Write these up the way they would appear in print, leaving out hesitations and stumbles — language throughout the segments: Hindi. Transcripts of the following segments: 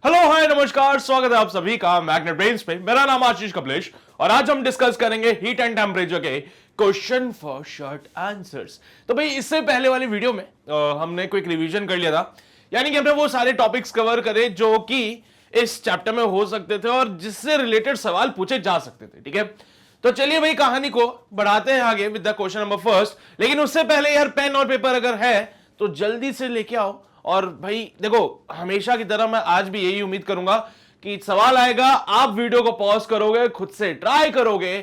हेलो हाय नमस्कार, स्वागत है आप सभी का मैग्नेट ब्रेन्स पे। मेरा नाम आशीष कपलेश और आज हम डिस्कस करेंगे हीट एंड टेम्परेचर के क्वेश्चन फॉर शॉर्ट आंसर्स। तो भाई इससे पहले वाली वीडियो में हमने क्विक रिवीजन कर लिया था, यानी कि हमने वो सारे टॉपिक्स कवर करे जो कि इस चैप्टर में हो सकते थे और जिससे रिलेटेड सवाल पूछे जा सकते थे। ठीक है, तो चलिए भाई कहानी को बढ़ाते हैं आगे with the question number first. लेकिन उससे पहले यार पेन और पेपर अगर है तो जल्दी से लेके आओ। और भाई देखो, हमेशा की तरह मैं आज भी यही उम्मीद करूंगा कि सवाल आएगा, आप वीडियो को पॉज करोगे, खुद से ट्राई करोगे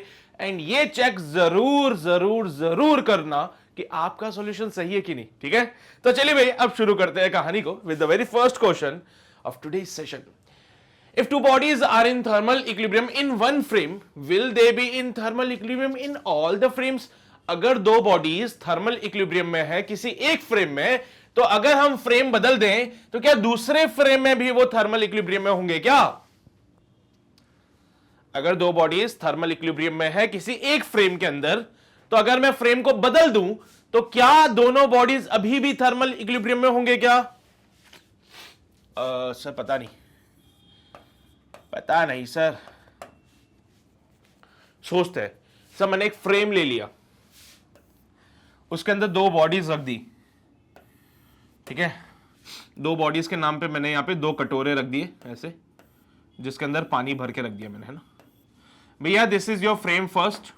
एंड ये चेक जरूर जरूर जरूर करना कि आपका सॉल्यूशन सही है कि नहीं। ठीक है, तो चलिए भाई अब शुरू करते हैं कहानी को with the very first question of today's session. If two bodies are in thermal equilibrium in one frame, will they be in thermal equilibrium in all the frames? अगर दो बॉडीज थर्मल इक्विलिब्रियम में है किसी एक फ्रेम में, तो अगर हम फ्रेम बदल दें तो क्या दूसरे फ्रेम में भी वो थर्मल इक्विलिब्रियम में होंगे क्या? अगर दो बॉडीज थर्मल इक्विलिब्रियम में है किसी एक फ्रेम के अंदर, तो अगर मैं फ्रेम को बदल दूं तो क्या दोनों बॉडीज अभी भी थर्मल इक्विलिब्रियम में होंगे क्या? सर पता नहीं सर। सोचते हैं। सर मैंने एक फ्रेम ले लिया, उसके अंदर दो बॉडीज रख दी। ठीक है, दो बॉडीज के नाम पे मैंने यहां पे दो कटोरे रख दिए ऐसे, जिसके अंदर पानी भर के रख दिया मैंने, है ना भैया। This is your frame first,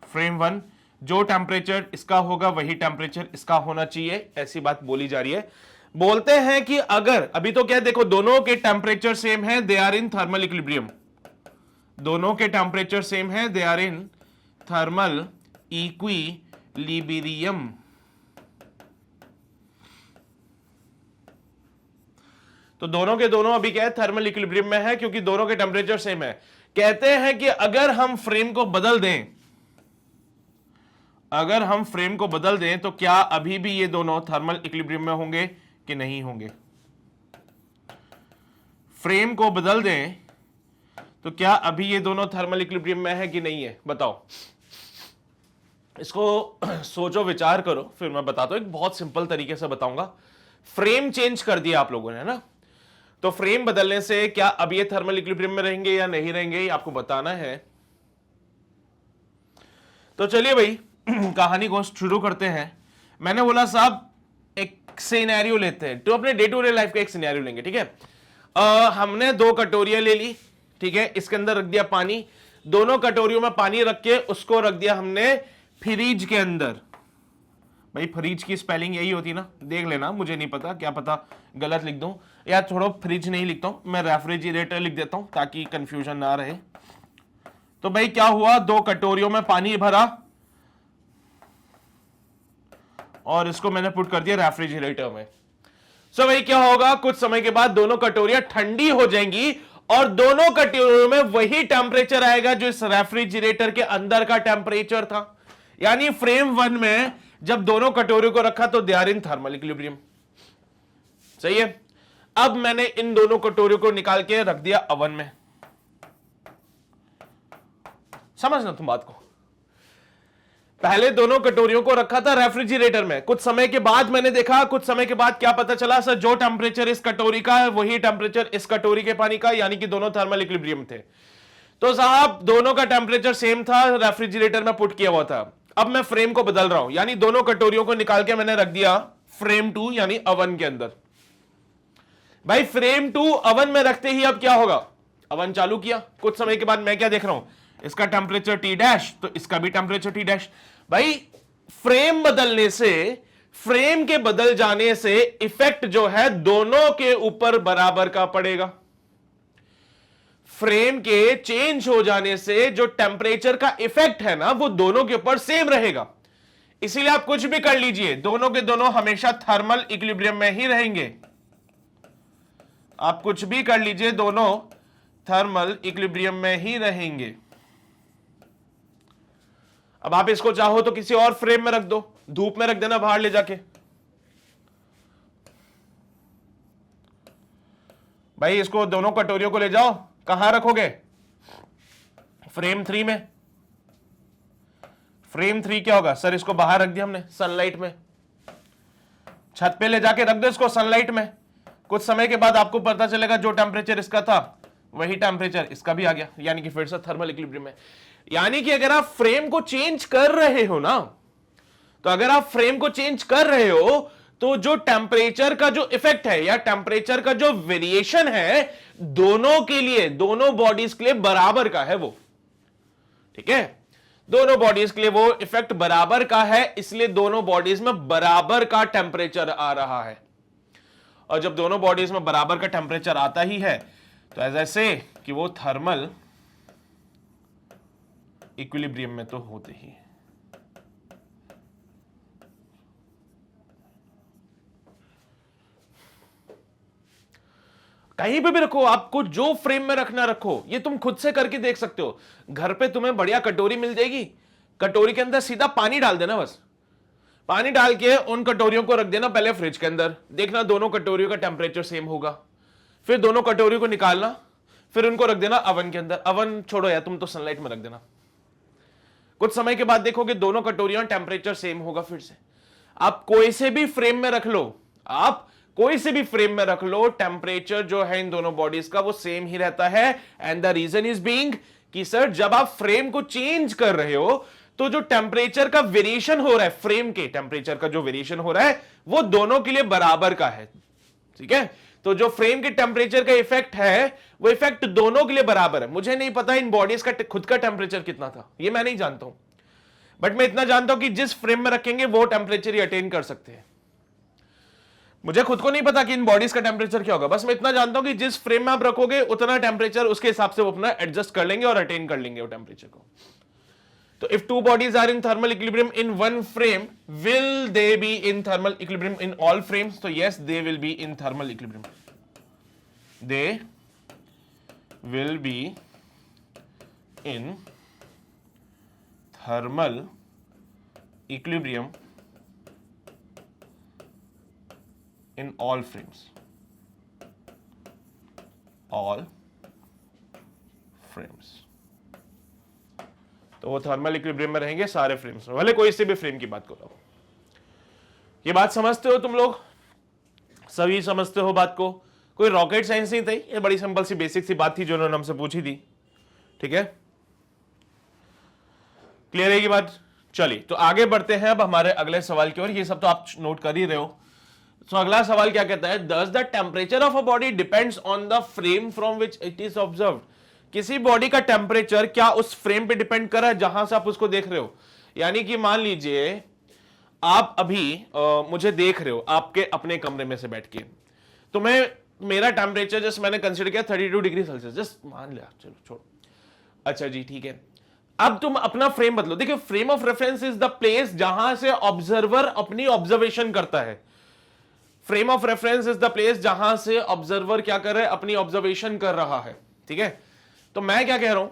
frame one. जो टेम्परेचर इसका होगा वही टेम्परेचर इसका होना चाहिए, ऐसी बात बोली जा रही है। बोलते हैं कि अगर अभी तो क्या देखो, दोनों के टेम्परेचर सेम है, they are in thermal equilibrium. दोनों के टेम्परेचर सेम है, they are in thermal equilibrium. तो दोनों के दोनों अभी क्या है, थर्मल इक्विलिब्रियम में है, क्योंकि दोनों के टेम्परेचर सेम है। कहते हैं कि अगर हम फ्रेम को बदल दें, अगर हम फ्रेम को बदल दें तो क्या अभी भी ये दोनों थर्मल इक्विलिब्रियम में होंगे कि नहीं होंगे? फ्रेम को बदल दें तो क्या अभी ये दोनों थर्मल इक्विलिब्रियम में है कि नहीं है? बताओ, इसको सोचो, विचार करो, फिर मैं बताता हूं। एक बहुत सिंपल तरीके से बताऊंगा। फ्रेम चेंज कर दिया आप लोगों ने, है ना, तो फ्रेम बदलने से क्या अब ये थर्मल इक्विलिब्रियम में रहेंगे या नहीं रहेंगे, ये आपको बताना है। तो चलिए भाई कहानी को शुरू करते हैं। मैंने बोला साहब एक सिनेरियो लेते हैं, तो अपने डे टू डे लाइफ का एक सिनेरियो लेंगे। ठीक है, हमने दो कटोरियां ले ली। ठीक है, इसके अंदर रख दिया पानी। दोनों कटोरियों में पानी रख के उसको रख दिया हमने फ्रिज के अंदर। भाई फ्रिज की स्पेलिंग यही होती ना, देख लेना, मुझे नहीं पता, क्या पता गलत लिख दूं, या छोड़ो फ्रिज नहीं लिखता हूं मैं, रेफ्रिजरेटर लिख देता हूं ताकि कंफ्यूजन ना रहे। तो भाई क्या हुआ, दो कटोरियों में पानी भरा और इसको मैंने पुट कर दिया रेफ्रिजरेटर में। सो भाई क्या होगा, कुछ समय के बाद दोनों कटोरियां ठंडी हो जाएंगी और दोनों कटोरियों में वही टेम्परेचर आएगा जो इस रेफ्रिजरेटर के अंदर का टेम्परेचर था। यानी फ्रेम वन में जब दोनों कटोरियों को रखा तो they are in thermal equilibrium. सही है। अब मैंने इन दोनों कटोरियों को निकाल के रख दिया ओवन में। समझना तुम बात को, पहले दोनों कटोरियों को रखा था रेफ्रिजरेटर में, कुछ समय के बाद मैंने देखा, कुछ समय के बाद क्या पता चला, सर जो टेम्परेचर इस कटोरी का है वही टेम्परेचर इस कटोरी के पानी का, यानी कि दोनों थर्मल इक्विलिब्रियम थे। तो साहब दोनों का टेम्परेचर सेम था, रेफ्रिजरेटर में पुट किया हुआ था। अब मैं फ्रेम को बदल रहा हूं, यानी दोनों कटोरियों को निकाल के मैंने रख दिया फ्रेम टू यानी ओवन के अंदर। भाई फ्रेम टू ओवन में रखते ही अब क्या होगा, ओवन चालू किया, कुछ समय के बाद मैं क्या देख रहा हूं, इसका टेम्परेचर टी डैश तो इसका भी टेम्परेचर टी डैश। भाई फ्रेम बदलने से, फ्रेम के बदल जाने से इफेक्ट जो है दोनों के ऊपर बराबर का पड़ेगा। फ्रेम के चेंज हो जाने से जो टेम्परेचर का इफेक्ट है ना, वो दोनों के ऊपर सेम रहेगा। इसीलिए आप कुछ भी कर लीजिए, दोनों के दोनों हमेशा थर्मल इक्विलिब्रियम में ही रहेंगे। आप कुछ भी कर लीजिए, दोनों थर्मल इक्विलिब्रियम में ही रहेंगे। अब आप इसको चाहो तो किसी और फ्रेम में रख दो, धूप में रख देना बाहर ले जाके। भाई इसको दोनों कटोरियों को ले जाओ, कहां रखोगे, फ्रेम थ्री में। फ्रेम थ्री क्या होगा, सर इसको बाहर रख दिया हमने सनलाइट में, छत पे ले जाके रख दो इसको सनलाइट में, कुछ समय के बाद आपको पता चलेगा जो टेम्परेचर इसका था वही टेम्परेचर इसका भी आ गया, यानी कि फिर से थर्मल इक्विलिब्रियम है। यानी कि अगर आप फ्रेम को चेंज कर रहे हो ना, तो अगर आप फ्रेम को चेंज कर रहे हो तो जो टेम्परेचर का जो इफेक्ट है या टेम्परेचर का जो वेरिएशन है दोनों के लिए, दोनों बॉडीज के लिए बराबर का है वो। ठीक है, दोनों बॉडीज के लिए वो इफेक्ट बराबर का है, इसलिए दोनों बॉडीज में बराबर का टेम्परेचर आ रहा है। और जब दोनों बॉडीज में बराबर का टेम्परेचर आता ही है तो ऐसे कि वो थर्मल इक्विलिब्रियम में तो होते ही। कहीं पे भी रखो, आपको जो फ्रेम में रखना रखो, ये तुम खुद से करके देख सकते हो। घर पे तुम्हें बढ़िया कटोरी मिल जाएगी, कटोरी के अंदर सीधा पानी डाल देना, बस पानी डाल के उन कटोरियों को रख देना पहले फ्रिज के अंदर, देखना दोनों कटोरियों का टेम्परेचर सेम होगा। फिर दोनों कटोरियों को निकालना, फिर उनको रख देना अवन के अंदर। अवन छोड़ो यार, तुम तो सनलाइट में रख देना। कुछ समय के बाद देखोगे दोनों कटोरियों टाइम्परेचर सेम होगा। फिर से आप कोई से भी फ्रेम में रख लो, आप कोई से भी फ्रेम में रख लो, टेम्परेचर जो है इन दोनों बॉडीज का वो सेम ही रहता है। And the reason is being कि सर जब आप फ्रेम को चेंज कर रहे हो तो जो टेम्परेचर का वेरिएशन हो रहा है, फ्रेम के टेम्परेचर का जो वेरिएशन हो रहा है वो दोनों के लिए बराबर का है। ठीक है, तो जो फ्रेम के टेम्परेचर का इफेक्ट है वो इफेक्ट दोनों के लिए बराबर है। मुझे नहीं पता इन बॉडीज का खुद का टेम्परेचर कितना था, ये मैं नहीं जानता हूं, बट मैं इतना जानता हूं कि जिस फ्रेम में रखेंगे वो टेम्परेचर ही अटेन कर सकते हैं। मुझे खुद को नहीं पता कि इन बॉडीज का टेम्परेचर क्या होगा, बस मैं इतना जानता हूं कि जिस फ्रेम में आप रखोगे उतना टेम्परेचर उसके हिसाब से वो अपना एडजस्ट कर लेंगे और अटेन कर लेंगे वो टेम्परेचर को। तो if two bodies are in thermal equilibrium in one frame, will they be in thermal equilibrium in all frames? तो yes, they will be in thermal equilibrium. They will be in thermal equilibrium in all frames, all frames। तो वो थर्मल इक्विलिब्रियम में रहेंगे सारे फ्रेम्स में, भले कोई से भी फ्रेम की बात करो। ये बात समझते हो तुम लोग? सभी समझते हो बात को? कोई रॉकेट साइंस नहीं थी, ये बड़ी सिंपल सी बेसिक सी बात थी जो उन्होंने हमसे पूछी थी। ठीक है, क्लियर है ये बात? चलिए तो आगे बढ़ते हैं अब हमारे अगले सवाल की ओर। ये सब तो आप नोट कर ही रहे हो। तो अगला सवाल क्या कहता है? Does the temperature of a body depends on the frame from which it is observed? किसी बॉडी का टेम्परेचर क्या उस फ्रेम पे डिपेंड कर रहा है जहां से आप उसको देख रहे हो? यानी कि मान लीजिए आप अभी मुझे देख रहे हो आपके अपने कमरे में से बैठ के, तो मैं मेरा टेम्परेचर जस्ट मैंने कंसीडर किया 32 डिग्री सेल्सियस, जस्ट मान लिया, चलो छोड़ो। अच्छा जी ठीक है, अब तुम अपना फ्रेम बदलो। देखिए, frame of reference is the place जहां से ऑब्जर्वर अपनी ऑब्जर्वेशन करता है। Frame of reference is the place जहां से ऑब्जर्वर क्या कर रहा है? अपनी ऑब्जर्वेशन कर रहा है। ठीक है, तो मैं क्या कह रहा हूं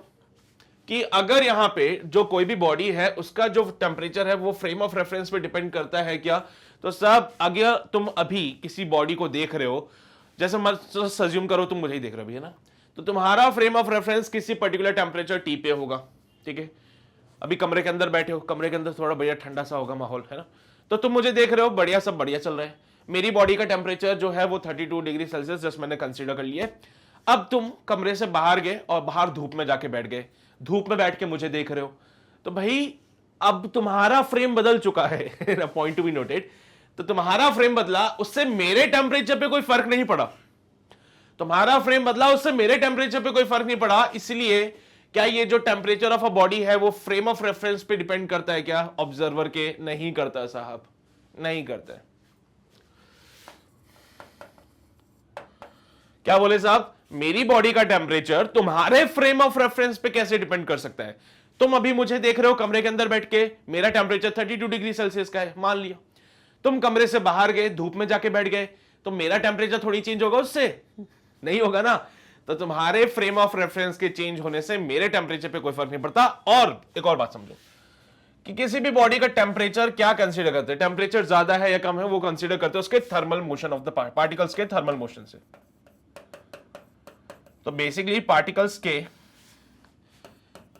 कि अगर यहां पे जो कोई भी बॉडी है उसका जो टेम्परेचर है वो फ्रेम ऑफ रेफरेंस पे डिपेंड करता है क्या? तो सब अगर तुम अभी किसी बॉडी को देख रहे हो, जैसे मत सज्यूम करो तुम मुझे ही देख रहे हो, है ना, तो तुम्हारा फ्रेम ऑफ रेफरेंस किसी पर्टिकुलर टेम्परेचर टी पे होगा। ठीक है, अभी कमरे के अंदर बैठे हो, कमरे के अंदर थोड़ा बढ़िया ठंडा सा होगा माहौल, है ना, तो तुम मुझे देख रहे हो, बढ़िया सब बढ़िया चल रहा है। मेरी बॉडी का टेम्परेचर जो है वो 32 डिग्री सेल्सियस जस्ट मैंने कंसीडर कर लिया। अब तुम कमरे से बाहर गए और बाहर धूप में जाके बैठ गए, धूप में बैठ के मुझे देख रहे हो, तो भाई अब तुम्हारा फ्रेम बदल चुका है। Point to be noted. तो तुम्हारा फ्रेम बदला, उससे मेरे टेम्परेचर पे कोई फर्क नहीं पड़ा। तुम्हारा फ्रेम बदला, उससे मेरे टेम्परेचर पे कोई फर्क नहीं पड़ा। इसलिए क्या ये जो टेम्परेचर ऑफ अ बॉडी है वो फ्रेम ऑफ रेफरेंस पे डिपेंड करता है क्या? ऑब्जर्वर के? नहीं करता साहब, नहीं करता है। क्या बोले साहब? मेरी बॉडी का टेम्परेचर तुम्हारे फ्रेम ऑफ रेफरेंस पे कैसे डिपेंड कर सकता है? तुम अभी मुझे देख रहे हो कमरे के अंदर बैठ के, मेरा टेम्परेचर 32 डिग्री सेल्सियस का है, मान लिया। तुम कमरे से बाहर गए, धूप में जाके बैठ गए, तो मेरा टेम्परेचर थोड़ी चेंज होगा उससे? नहीं होगा ना। तो तुम्हारे फ्रेम ऑफ रेफरेंस के चेंज होने से मेरे टेम्परेचर पे कोई फर्क नहीं पड़ता। और एक और बात समझो कि किसी भी बॉडी का टेम्परेचर क्या कंसीडर करते हैं? टेम्परेचर ज्यादा है या कम है वो कंसीडर करते हैं उसके thermal motion of the particles के थर्मल मोशन से। तो बेसिकली पार्टिकल्स के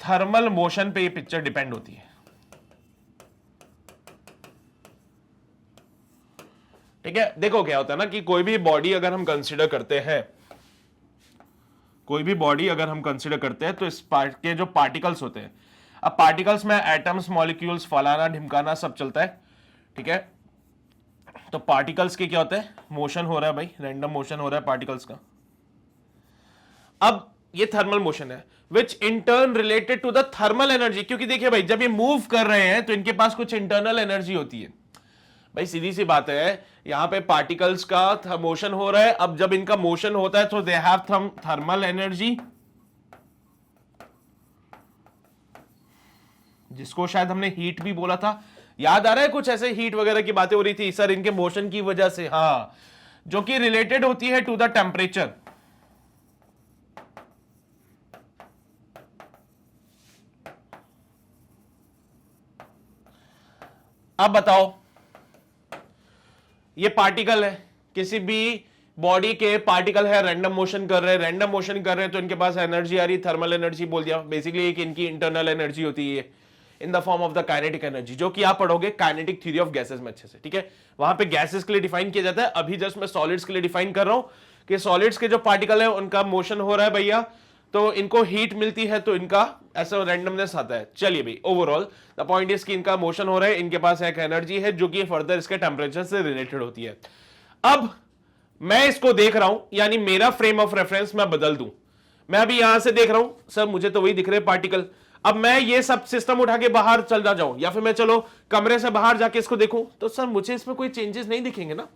थर्मल मोशन पे ये पिक्चर डिपेंड होती है। ठीक है, देखो क्या होता है ना कि कोई भी बॉडी अगर हम कंसिडर करते हैं, कोई भी बॉडी अगर हम कंसिडर करते हैं तो इस पार्ट के जो पार्टिकल्स होते हैं, अब पार्टिकल्स में एटम्स, मॉलिक्यूल्स, फलाना ढिमकाना सब चलता है, ठीक है। तो पार्टिकल्स के क्या होता है, मोशन हो रहा है भाई, रैंडम मोशन हो रहा है पार्टिकल्स का। अब ये थर्मल मोशन है which in turn related to the thermal energy, क्योंकि देखिए भाई जब ये मूव कर रहे हैं तो इनके पास कुछ इंटरनल एनर्जी होती है। भाई सीधी सी बात है, यहां पे पार्टिकल्स का मोशन हो रहा है, अब जब इनका मोशन होता है तो दे हैव थर्मल एनर्जी, जिसको शायद हमने हीट भी बोला था, याद आ रहा है? कुछ ऐसे हीट वगैरह की बातें हो रही थी सर इनके मोशन की वजह से, हाँ, जो कि रिलेटेड होती है टू द टेम्परेचर। अब बताओ, ये पार्टिकल है, किसी भी बॉडी के पार्टिकल है, रैंडम मोशन कर रहे हैं, रैंडम मोशन कर रहे हैं तो इनके पास एनर्जी आ रही, थर्मल एनर्जी बोल दिया। बेसिकली एक इनकी इंटरनल एनर्जी होती है in the form of the kinetic energy, जो कि आप पढ़ोगे काइनेटिक थ्योरी ऑफ गैसेस में अच्छे से, ठीक है। वहां पे गैसेस के लिए डिफाइन किया जाता है, अभी जस्ट मैं सॉलिड्स के लिए डिफाइन कर रहा हूं कि सॉलिड्स के जो पार्टिकल है उनका मोशन हो रहा है भैया, तो इनको हीट मिलती है तो इनका ऐसा रैंडमनेस आता है। चलिए भाई, ओवरऑल द पॉइंट इज कि इनका मोशन हो रहा है, इनके पास एक एनर्जी है जो कि फर्दर इसके टेम्परेचर से रिलेटेड होती है। अब मैं इसको देख रहा हूं, यानी मेरा फ्रेम ऑफ रेफरेंस मैं बदल दूं। मैं अभी यहां से देख रहा हूं, सर मुझे तो वही दिख रहे पार्टिकल, अब मैं ये सब सिस्टम उठा के बाहर चल ना जाऊं, या फिर मैं चलो कमरे से बाहर जाके इसको देखूं, तो सर मुझे इसमें कोई चेंजेस नहीं दिखेंगे ना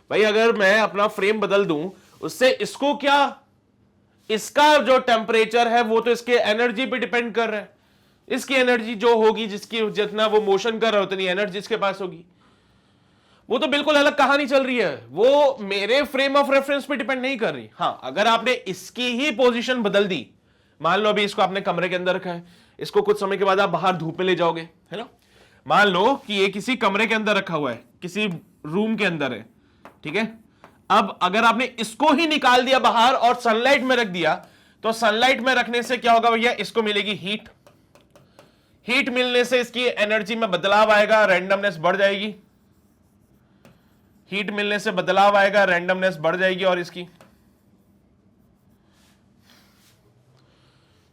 भाई। अगर मैं अपना फ्रेम बदल दूं, उससे इसको क्या, इसका जो टेम्परेचर है वो तो इसके एनर्जी पे डिपेंड कर रहा है। इसकी एनर्जी जो होगी, जिसकी जितना वो मोशन कर रहा है उतनी एनर्जी इसके पास होगी, वो तो बिल्कुल अलग कहानी चल रही है, वो मेरे फ्रेम ऑफ रेफरेंस पे डिपेंड नहीं कर रही। हाँ, अगर आपने इसकी ही पोजीशन बदल दी, मान लो अभी इसको आपने कमरे के अंदर रखा है, इसको कुछ समय के बाद आप बाहर धूप में ले जाओगे, है ना। मान लो कि ये किसी कमरे के अंदर रखा हुआ है, किसी रूम के अंदर है, ठीक है। अब अगर आपने इसको ही निकाल दिया बाहर और सनलाइट में रख दिया, तो सनलाइट में रखने से क्या होगा भैया, इसको मिलेगी हीट, हीट मिलने से इसकी एनर्जी में बदलाव आएगा, रैंडमनेस बढ़ जाएगी, हीट मिलने से बदलाव आएगा, रैंडमनेस बढ़ जाएगी और इसकी।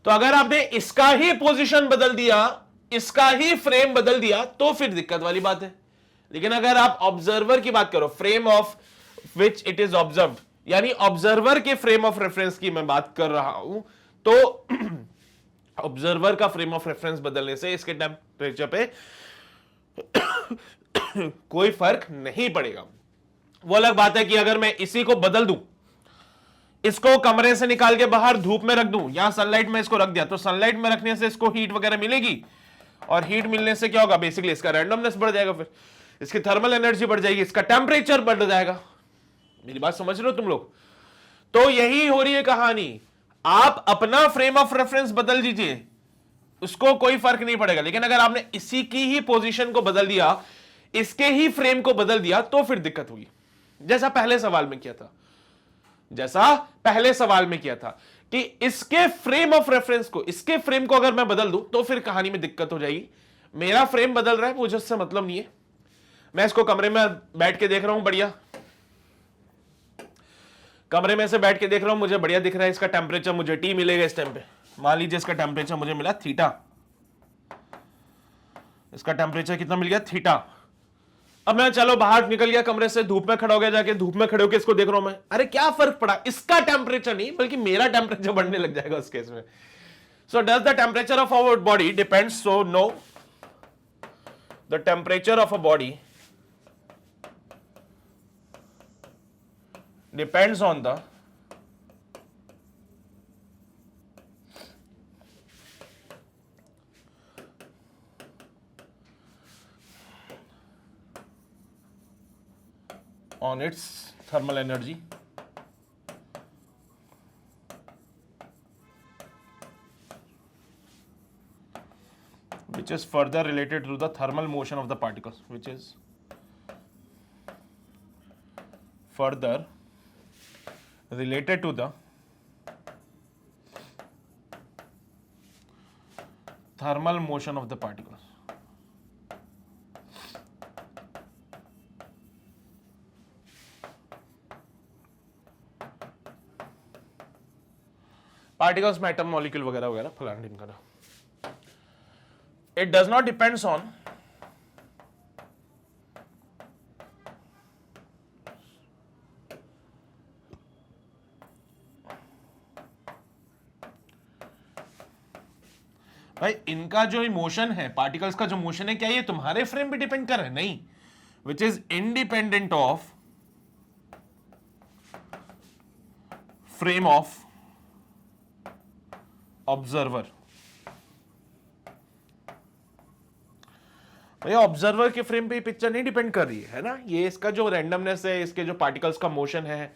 तो अगर आपने इसका ही पोजीशन बदल दिया, इसका ही फ्रेम बदल दिया, तो फिर दिक्कत वाली बात है। लेकिन अगर आप ऑब्जर्वर की बात करो, frame of which it is observed, यानी ऑब्जर्वर के फ्रेम ऑफ रेफरेंस की मैं बात कर रहा हूं, तो ऑब्जर्वर का फ्रेम ऑफ रेफरेंस बदलने से इसके टेम्परेचर पे कोई फर्क नहीं पड़ेगा। वो अलग बात है कि अगर मैं इसी को बदल दूं, इसको कमरे से निकाल के बाहर धूप में रख दूं, यहां सनलाइट में इसको रख दिया, तो सनलाइट में रखने से इसको हीट वगैरह मिलेगी, और हीट मिलने से क्या होगा, बेसिकली इसका रैंडमनेस बढ़ जाएगा, फिर इसकी थर्मल एनर्जी बढ़ जाएगी, इसका टेम्परेचर बढ़ जाएगा। मेरी बात समझ रहे हो तुम लोग? तो यही हो रही है कहानी। आप अपना फ्रेम ऑफ रेफरेंस बदल दीजिए, उसको कोई फर्क नहीं पड़ेगा। लेकिन अगर आपने इसी की ही पोजीशन को बदल दिया, इसके ही फ्रेम को बदल दिया, तो फिर दिक्कत होगी। जैसा पहले सवाल में किया था, जैसा पहले सवाल में किया था कि इसके फ्रेम ऑफ रेफरेंस को, इसके फ्रेम को अगर मैं बदल दूं, तो फिर कहानी में दिक्कत हो जाएगी। मेरा फ्रेम बदल रहा है, मुझे उससे मतलब नहीं है, मैं इसको कमरे में बैठ के देख रहा हूं, बढ़िया कमरे में से बैठ के देख रहा हूं, मुझे बढ़िया दिख रहा है, इसका टेम्परेचर मुझे टी मिलेगा इस टाइम पे। मान लीजिए इसका टेम्परेचर मुझे मिला थीटा, इसका टेम्परेचर कितना मिल गया, थीटा। अब मैं चलो बाहर निकल गया कमरे से, धूप में खड़ा हो गया, जाके धूप में खड़े होकर इसको देख रहा हूं मैं, अरे क्या फर्क पड़ा, इसका टेम्परेचर नहीं बल्कि मेरा टेम्परेचर बढ़ने लग जाएगा उस केस में। So does the temperature of our body depends, so no, the temperature of a body depends on the on its thermal energy, which is further related to the thermal motion of the particles, which is further related to the thermal motion of the particles. Particles में एटम मॉलिक्यूल वगैरह वगैरह फलाना ढिमकाना, it does not depends on भाई इनका जो मोशन है, पार्टिकल्स का जो मोशन है, क्या ये तुम्हारे फ्रेम पे डिपेंड कर रहा है? नहीं, which is independent of frame of observer. भैया ऑब्जर्वर के फ्रेम पे पिक्चर नहीं डिपेंड कर रही है ना, ये इसका जो रैंडमनेस है, इसके जो पार्टिकल्स का मोशन है,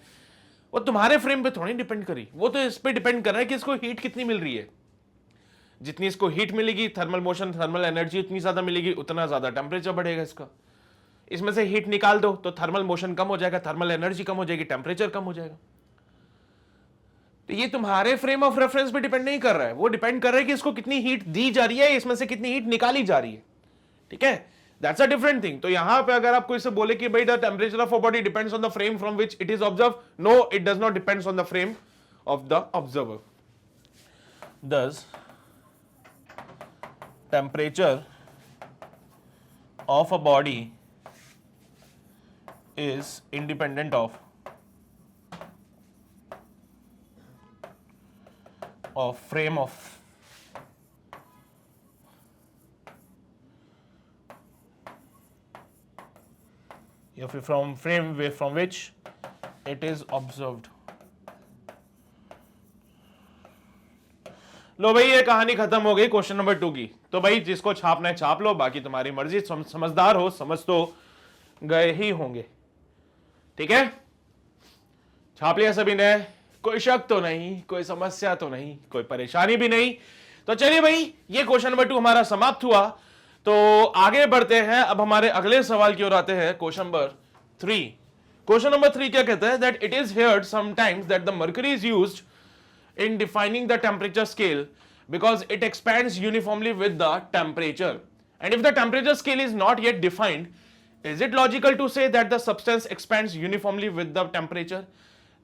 वो तुम्हारे फ्रेम पे थोड़ी डिपेंड करी, वो तो इस पे डिपेंड कर रहा है कि इसको हीट कितनी मिल रही है। जितनी इसको हीट मिलेगी, थर्मल मोशन, थर्मल एनर्जी उतनी ज्यादा मिलेगी, उतना ज्यादा टेम्परेचर बढ़ेगा इसका। इसमें से हीट निकाल दो तो थर्मल मोशन कम हो जाएगा, थर्मल एनर्जी कम हो जाएगी, टेम्परेचर कम हो जाएगा। तो ये तुम्हारे फ्रेम ऑफ रेफरेंस पे डिपेंड नहीं कर रहा है, वो डिपेंड कर रहा है कि इसको कितनी हीट दी जा रही है, इसमें से कितनी हीट निकाली जा रही है। ठीक है, दैट्स अ डिफरेंट थिंग। तो यहां पे अगर आपको इसे बोले कि भाई the temperature of a body depends on the frame from which it is observe, no, it does not depends on the frame of the observer. Thus temperature of a body is independent of frame of from frame from which it is observed। लो भाई ये कहानी खत्म हो गई क्वेश्चन नंबर 2 की। तो भाई जिसको छापना है छाप लो, बाकी तुम्हारी मर्जी, समझदार हो, समझ तो गए ही होंगे। ठीक है, छाप लिया सभी ने, कोई शक तो नहीं, कोई समस्या तो नहीं, कोई परेशानी भी नहीं। तो चलिए भाई ये क्वेश्चन नंबर 2 हमारा समाप्त हुआ। तो आगे बढ़ते हैं, अब हमारे अगले सवाल की ओर आते हैं, क्वेश्चन नंबर 3। क्वेश्चन नंबर 3 क्या कहता है? That it is heard sometimes that the mercury is used in defining the temperature scale because it expands uniformly with the temperature, and if the temperature scale is not yet defined, is it logical to say that the substance expands uniformly with the temperature?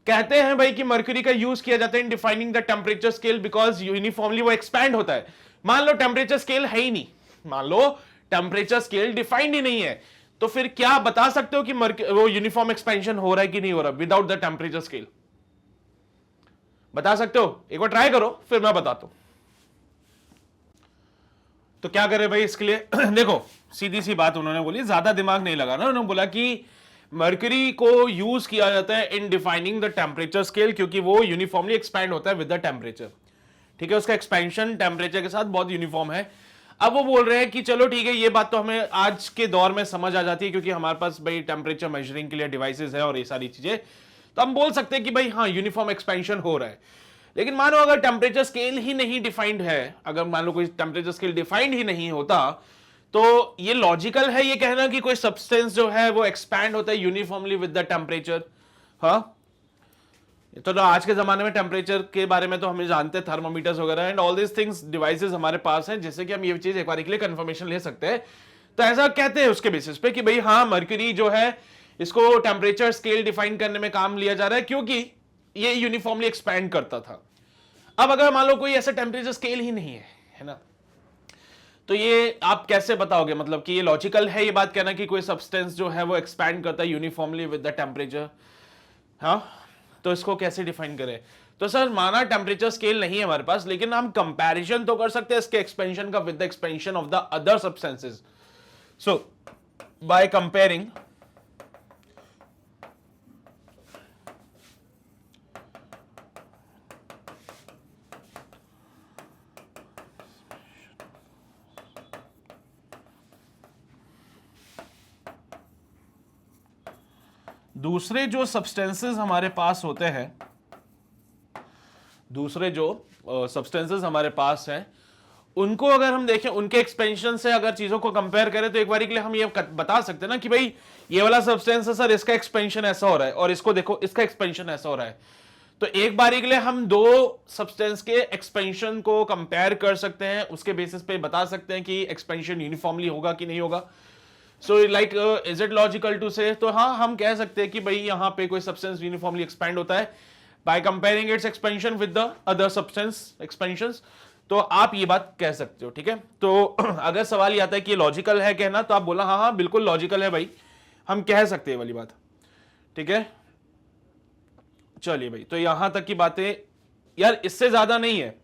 कहते हैं भाई कि मर्क्यूरी का यूज किया जाता है इन defining the temperature scale because uniformly वो एक्सपैंड होता है। मान लो टेम्परेचर स्केल है ही नहीं, मान लो टेम्परेचर स्केल डिफाइंड ही नहीं है, तो फिर क्या बता सकते हो कि वो यूनिफॉर्म एक्सपेंशन हो रहा है कि नहीं हो रहा विदाउट द टेम्परेचर स्केल? बता सकते हो? एक बार ट्राई करो फिर मैं बताता हूं। तो क्या करें भाई इसके लिए? देखो सीधी सी बात उन्होंने बोली, ज्यादा दिमाग नहीं लगाना। उन्होंने बोला कि मर्करी को यूज किया जाता है इन डिफाइनिंग द टेम्परेचर स्केल क्योंकि वो यूनिफॉर्मली एक्सपैंड होता है विद द टेम्परेचर। ठीक है, उसका एक्सपेंशन टेम्परेचर के साथ बहुत यूनिफॉर्म है। अब वो बोल रहे हैं कि चलो ठीक है, ये बात तो हमें आज के दौर में समझ आ जाती है क्योंकि हमारे पास भाई टेम्परेचर मेजरिंग के लिए डिवाइसेस है और ये सारी चीजें, तो हम बोल सकते हैं कि भाई हाँ यूनिफॉर्म एक्सपेंशन हो रहा है। लेकिन मानो अगर टेम्परेचर स्केल ही नहीं डिफाइंड है, अगर मान लो कोई टेम्परेचर स्केल डिफाइंड ही नहीं होता, तो ये लॉजिकल है ये कहना कि कोई सब्सटेंस जो है वो एक्सपैंड होता है यूनिफॉर्मली विद द टेम्परेचर? हाँ, तो आज के जमाने में टेम्परेचर के बारे में तो हमें जानते हैं, थर्मोमीटर्स वगैरह and all this things devices हमारे पास हैं जिससे कि हम ये चीज एक बार के लिए कंफर्मेशन ले सकते हैं। तो ऐसा कहते हैं उसके बेसिस पे कि भाई हाँ मर्क्यूरी जो है इसको टेम्परेचर स्केल डिफाइन करने में काम लिया जा रहा है क्योंकि ये यूनिफॉर्मली एक्सपैंड करता था। अब अगर मान लो कोई ऐसा टेम्परेचर स्केल ही नहीं है ना, तो ये आप कैसे बताओगे? मतलब कि ये लॉजिकल है ये बात कहना कि कोई सब्सटेंस जो है वो एक्सपैंड करता है यूनिफॉर्मली विद द टेम्परेचर? हाँ, तो इसको कैसे डिफाइन करें? तो सर माना टेम्परेचर स्केल नहीं है हमारे पास, लेकिन हम कंपैरिजन तो कर सकते हैं इसके एक्सपेंशन का with the expansion of the other substances. So by comparing दूसरे जो सब्सटेंसेस हमारे पास होते हैं, दूसरे जो सब्सटेंसेस हमारे पास हैं, उनको अगर हम देखें उनके एक्सपेंशन से अगर चीजों को कंपेयर करें तो एक बार के लिए हम ये बता सकते हैं ना कि भाई ये वाला सब्सटेंस है सर, इसका एक्सपेंशन ऐसा हो रहा है और इसको देखो इसका एक्सपेंशन ऐसा हो रहा है। तो एक बार के लिए हम दो सब्सटेंस के एक्सपेंशन को कंपेयर कर सकते हैं, उसके बेसिस पे बता सकते हैं कि एक्सपेंशन यूनिफॉर्मली होगा कि नहीं होगा। So like is it logical to say? तो हाँ हम कह सकते हैं कि भाई यहाँ पे कोई सब्सटेंस यूनिफॉर्मली एक्सपैंड होता है by comparing it's expansion with the other substance expansions. तो आप ये बात कह सकते हो, ठीक है। तो अगर सवाल ये आता है कि लॉजिकल है कहना, तो आप बोला हाँ हाँ बिल्कुल लॉजिकल है भाई, हम कह सकते हैं वाली बात, ठीक है। चलिए भाई, तो यहां तक की बातें यार, इससे ज्यादा नहीं है,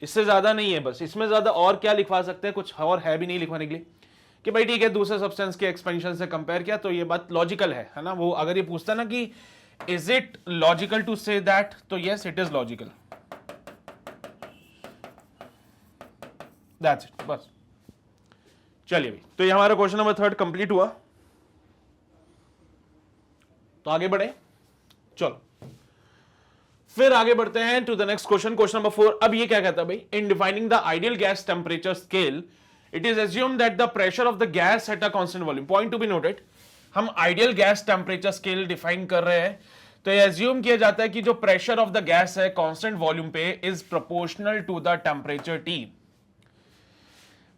इससे ज्यादा नहीं है, बस इसमें ज्यादा और क्या लिखवा सकते हैं, कुछ और है भी नहीं लिखवाने के लिए कि भाई ठीक है दूसरे सब्सटेंस के एक्सपेंशन से कंपेयर किया तो ये बात लॉजिकल है ना। वो अगर ये पूछता ना कि is it logical to say that, तो yes it is logical, that's it, बस। चलिए भाई, तो ये हमारा क्वेश्चन नंबर 3 कंप्लीट हुआ। तो आगे बढ़े, चलो फिर आगे बढ़ते हैं to the next question, question number 4। अब ये क्या कहता है भाई, in defining the ideal gas temperature scale it is assumed that the pressure of the gas at a constant volume, point to be noted, हम ideal gas temperature scale define कर रहे हैं, तो ये एज्यूम किया जाता है कि जो प्रेशर ऑफ द गैस है कांस्टेंट वॉल्यूम पे is proportional to the temperature T।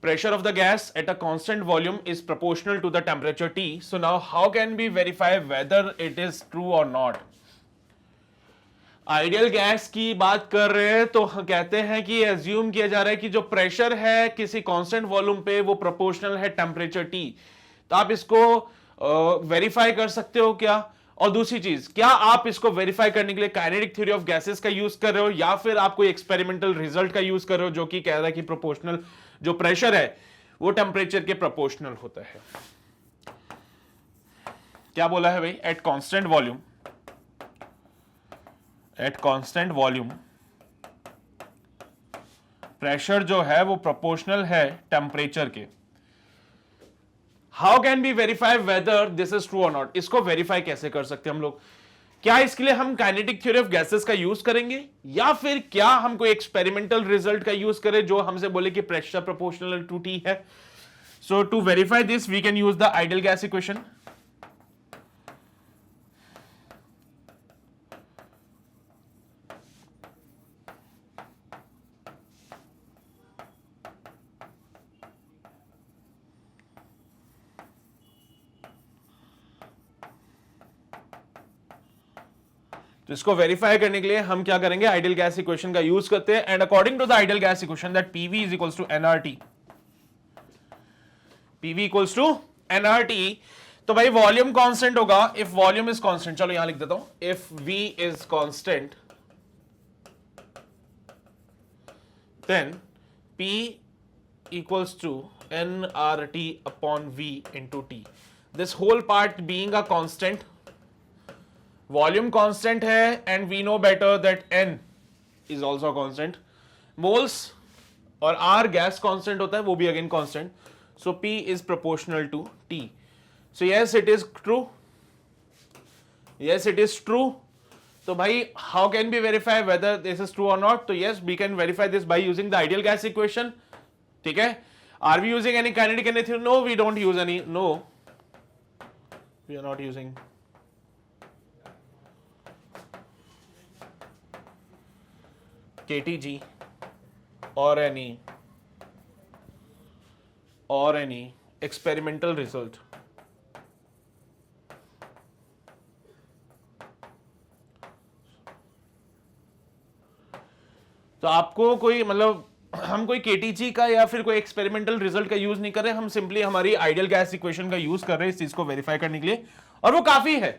Pressure of the gas at a constant volume is proportional to the temperature T. So now how can we verify whether it is true or not? Ideal gas की बात कर रहे हैं तो कहते हैं कि एज्यूम किया जा रहा है कि जो प्रेशर है किसी कांस्टेंट वॉल्यूम पे वो प्रोपोर्शनल है टेम्परेचर T। तो आप इसको वेरीफाई कर सकते हो क्या? और दूसरी चीज, क्या आप इसको वेरीफाई करने के लिए काइनेटिक थ्योरी ऑफ गैसेस का यूज कर रहे हो या फिर आप कोई एक्सपेरिमेंटल रिजल्ट का यूज कर रहे हो जो कि कह रहा है कि प्रोपोर्शनल जो प्रेशर है वो टेम्परेचर के प्रोपोर्शनल होता है। क्या बोला है भाई, at constant volume, at constant volume pressure जो है वो प्रोपोर्शनल है टेम्परेचर के। How can be verify whether this is true और नॉट, इसको वेरीफाई कैसे कर सकते हैं हम लोग? क्या इसके लिए हम काइनेटिक थ्योरी ऑफ गैसेस का यूज करेंगे या फिर क्या हम कोई एक्सपेरिमेंटल रिजल्ट का यूज करें जो हमसे बोले कि प्रेशर प्रोपोर्शनल टू T है? So to verify this we can use the ideal gas equation. तो इसको वेरीफाई करने के लिए हम क्या करेंगे, आइडियल गैस इक्वेशन का यूज करते हैं। And according to the ideal gas equation that PV is equals to nRT, PV equals to nRT। तो भाई वॉल्यूम कांस्टेंट होगा, इफ वॉल्यूम इज कांस्टेंट, चलो यहां लिख देता हूं, if V is constant then P equals to nRT upon V into T, this whole part being a constant, volume constant है and we know better that n is also constant, moles और R गैस कांस्टेंट होता है वो भी again constant, so P is proportional to T। So yes it is true, yes it is true. तो भाई how can be verify whether this is true और नॉट? तो yes we can verify this by using the ideal gas equation, ठीक है। Are we using any kinetic anything? No, we don't use any, no we are not using KTG or any experimental result। तो आपको कोई मतलब हम कोई KTG का या फिर कोई एक्सपेरिमेंटल रिजल्ट का यूज नहीं कर रहे, हम सिंपली हमारी आइडियल गैस इक्वेशन का यूज कर रहे हैं इस चीज को वेरीफाई करने के लिए, और वो काफी है,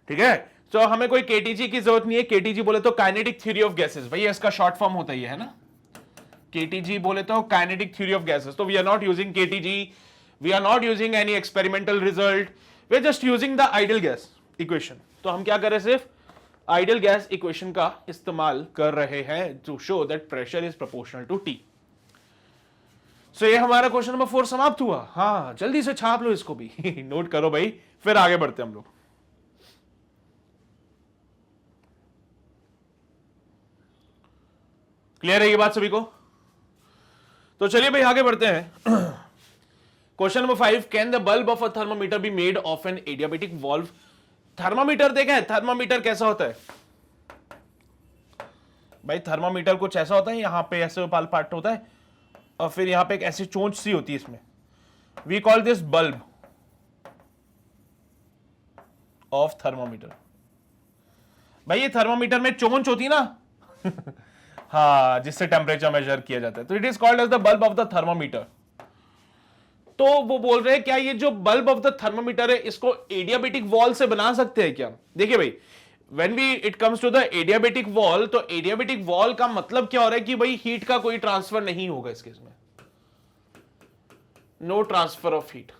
ठीक है। तो हमें कोई KTG की जरूरत नहीं है। KTG बोले तो काइनेटिक थ्योरी ऑफ गैसेस, भैया इसका शॉर्ट फॉर्म होता ही है ना, KTG बोले तो काइनेटिक थ्योरी ऑफ गैसेस। तो we are not using KTG, we are not using any experimental result, we are just using the ideal gas equation. तो हम क्या कर रहे हैं, सिर्फ आइडियल गैस इक्वेशन का इस्तेमाल कर रहे हैं to show that pressure is proportional to T। So ये हमारा क्वेश्चन नंबर 4 समाप्त हुआ। हाँ जल्दी से छाप लो इसको भी नोट करो भाई, फिर आगे बढ़ते हैं हम लोग। क्लियर है ये बात सभी को? तो चलिए भाई आगे बढ़ते हैं। Question number 5, can the bulb of a thermometer be made of an adiabatic valve? Thermometer देखा है, थर्मोमीटर कैसा होता है भाई? थर्मोमीटर कुछ ऐसा होता है, यहां पे ऐसे पाल पार्ट होता है और फिर यहां पे एक ऐसी चोंच सी होती है इसमें, we call this bulb of thermometer. भाई ये थर्मामीटर में चोंच होती ना हाँ, जिससे टेम्परेचर मेजर किया जाता है, तो it is called as the bulb of the thermometer. तो वो बोल रहे हैं क्या ये जो बल्ब ऑफ द थर्मामीटर है इसको एडियाबेटिक वॉल से बना सकते हैं क्या? देखिए भाई, when we it comes to the adiabatic wall, तो एडियाबेटिक वॉल का मतलब क्या हो रहा है कि भाई हीट का कोई ट्रांसफर नहीं होगा इस केस में, नो ट्रांसफर ऑफ हीट।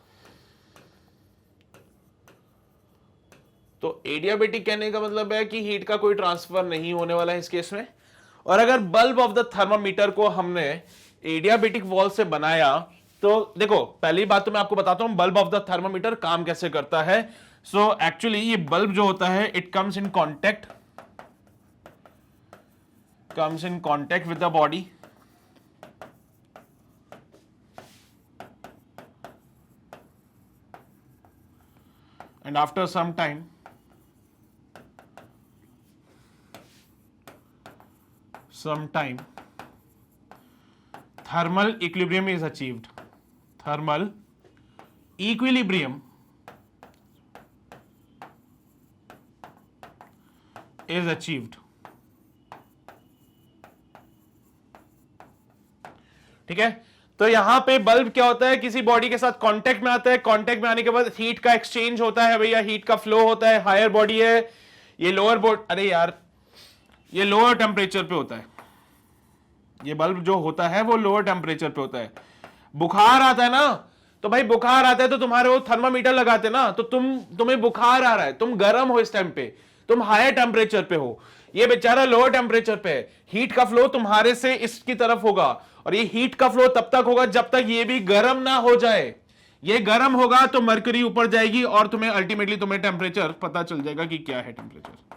तो एडियाबेटिक कहने का मतलब है कि हीट का कोई ट्रांसफर नहीं होने वाला है इस केस में। और अगर बल्ब ऑफ द थर्मामीटर को हमने एडियाबेटिक वॉल से बनाया, तो देखो पहली बात तो मैं आपको बताता हूं बल्ब ऑफ द थर्मामीटर काम कैसे करता है। सो एक्चुअली ये बल्ब जो होता है it comes in contact with the body, and after some time thermal equilibrium is achieved. Thermal equilibrium is achieved. ठीक है, तो यहां पे बल्ब क्या होता है, किसी बॉडी के साथ कांटेक्ट में आता है, कांटेक्ट में आने के बाद हीट का एक्सचेंज होता है भैया, हीट का फ्लो होता है। हायर बॉडी है, ये लोअर बॉडी, अरे यार ये लोअर टेम्परेचर पे होता है, ये बल्ब जो होता है वो लोअर टेम्परेचर पे होता है। बुखार आता है ना, तो भाई बुखार आता है तो तुम्हारे वो थर्मामीटर लगाते ना, तो तुम्हें बुखार आ रहा है, तुम गर्म हो इस टाइम पे, तुम हायर टेम्परेचर पे हो, ये बेचारा लोअर टेम्परेचर पे है। हीट का फ्लो तुम्हारे से इसकी तरफ होगा, और ये हीट का फ्लो तब तक होगा जब तक ये भी गर्म ना हो जाए। ये गर्म होगा तो मरकरी ऊपर जाएगी और तुम्हें अल्टीमेटली तुम्हें टेम्परेचर पता चल जाएगा कि क्या है टेम्परेचर।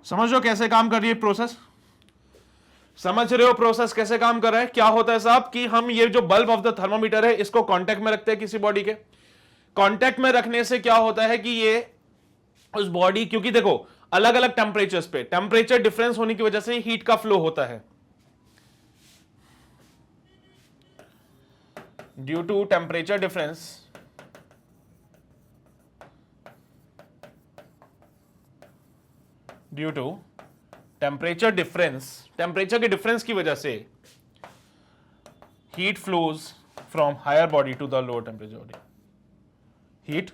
समझ लो कैसे काम कर रही है प्रोसेस, समझ रहे हो प्रोसेस कैसे काम कर रहा है? क्या होता है साहब कि हम ये जो बल्ब ऑफ द थर्मामीटर है इसको कांटेक्ट में रखते हैं किसी बॉडी के, कांटेक्ट में रखने से क्या होता है कि ये उस बॉडी, क्योंकि देखो अलग अलग टेम्परेचर्स पे टेम्परेचर डिफरेंस होने की वजह से हीट का फ्लो होता है। Due to temperature difference, due to temperature difference, temperature के डिफरेंस की वजह से heat flows from higher body to the lower temperature body, heat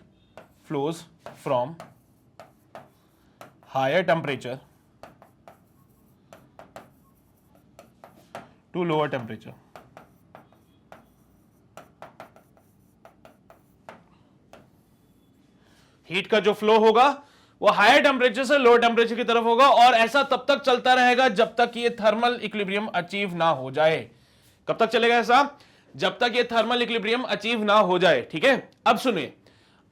flows from higher temperature to lower temperature. Heat का जो फ्लो होगा वो हायर टेम्परेचर से लोअर टेम्परेचर की तरफ होगा, और ऐसा तब तक चलता रहेगा जब तक ये थर्मल इक्विलिब्रियम अचीव ना हो जाए। कब तक चलेगा ऐसा? जब तक ये थर्मल इक्विलिब्रियम अचीव ना हो जाए। ठीक है, अब सुनिए,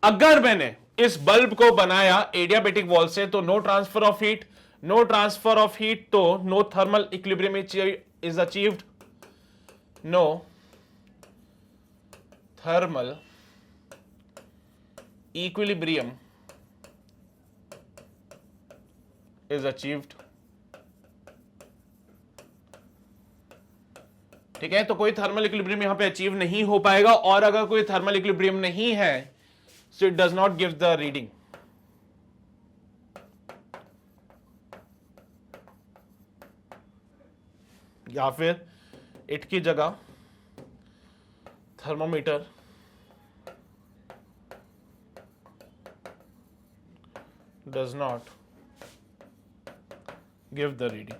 अगर मैंने इस बल्ब को बनाया एडियाबेटिक वॉल से तो no transfer of heat, no transfer of heat तो no thermal equilibrium is achieved, no thermal equilibrium is achieved। ठीक है, तो कोई थर्मल इक्विलिब्रियम यहां पे अचीव नहीं हो पाएगा, और अगर कोई थर्मल इक्विलिब्रियम नहीं है so it does not give the reading. या फिर इट की जगह thermometer does not give the reading।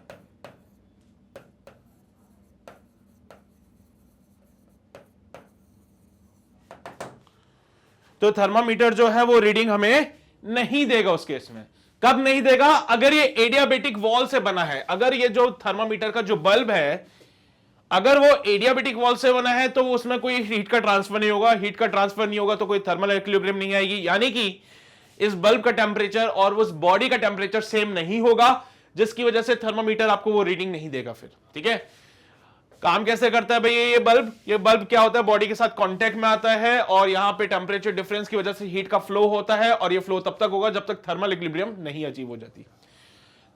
तो थर्मामीटर जो है वो रीडिंग हमें नहीं देगा उस केस में। कब नहीं देगा? अगर ये एडियाबेटिक वॉल से बना है, अगर ये जो थर्मामीटर का जो बल्ब है अगर वो एडियाबेटिक वॉल से बना है तो उसमें कोई हीट का ट्रांसफर नहीं होगा, हीट का ट्रांसफर नहीं होगा तो कोई थर्मल इक्विलिब्रियम नहीं आएगी, यानी कि इस बल्ब का टेम्परेचर और उस बॉडी का टेम्परेचर सेम नहीं होगा, जिसकी वजह से थर्मामीटर आपको वो रीडिंग नहीं देगा फिर। ठीक है, काम कैसे करता है भाई ये बल्ब क्या होता है, बॉडी के साथ कांटेक्ट में आता है और यहां पे टेम्परेचर डिफरेंस की वजह से हीट का फ्लो होता है, और ये फ्लो तब तक होगा जब तक थर्मल इक्विलिब्रियम नहीं अचीव हो जाती।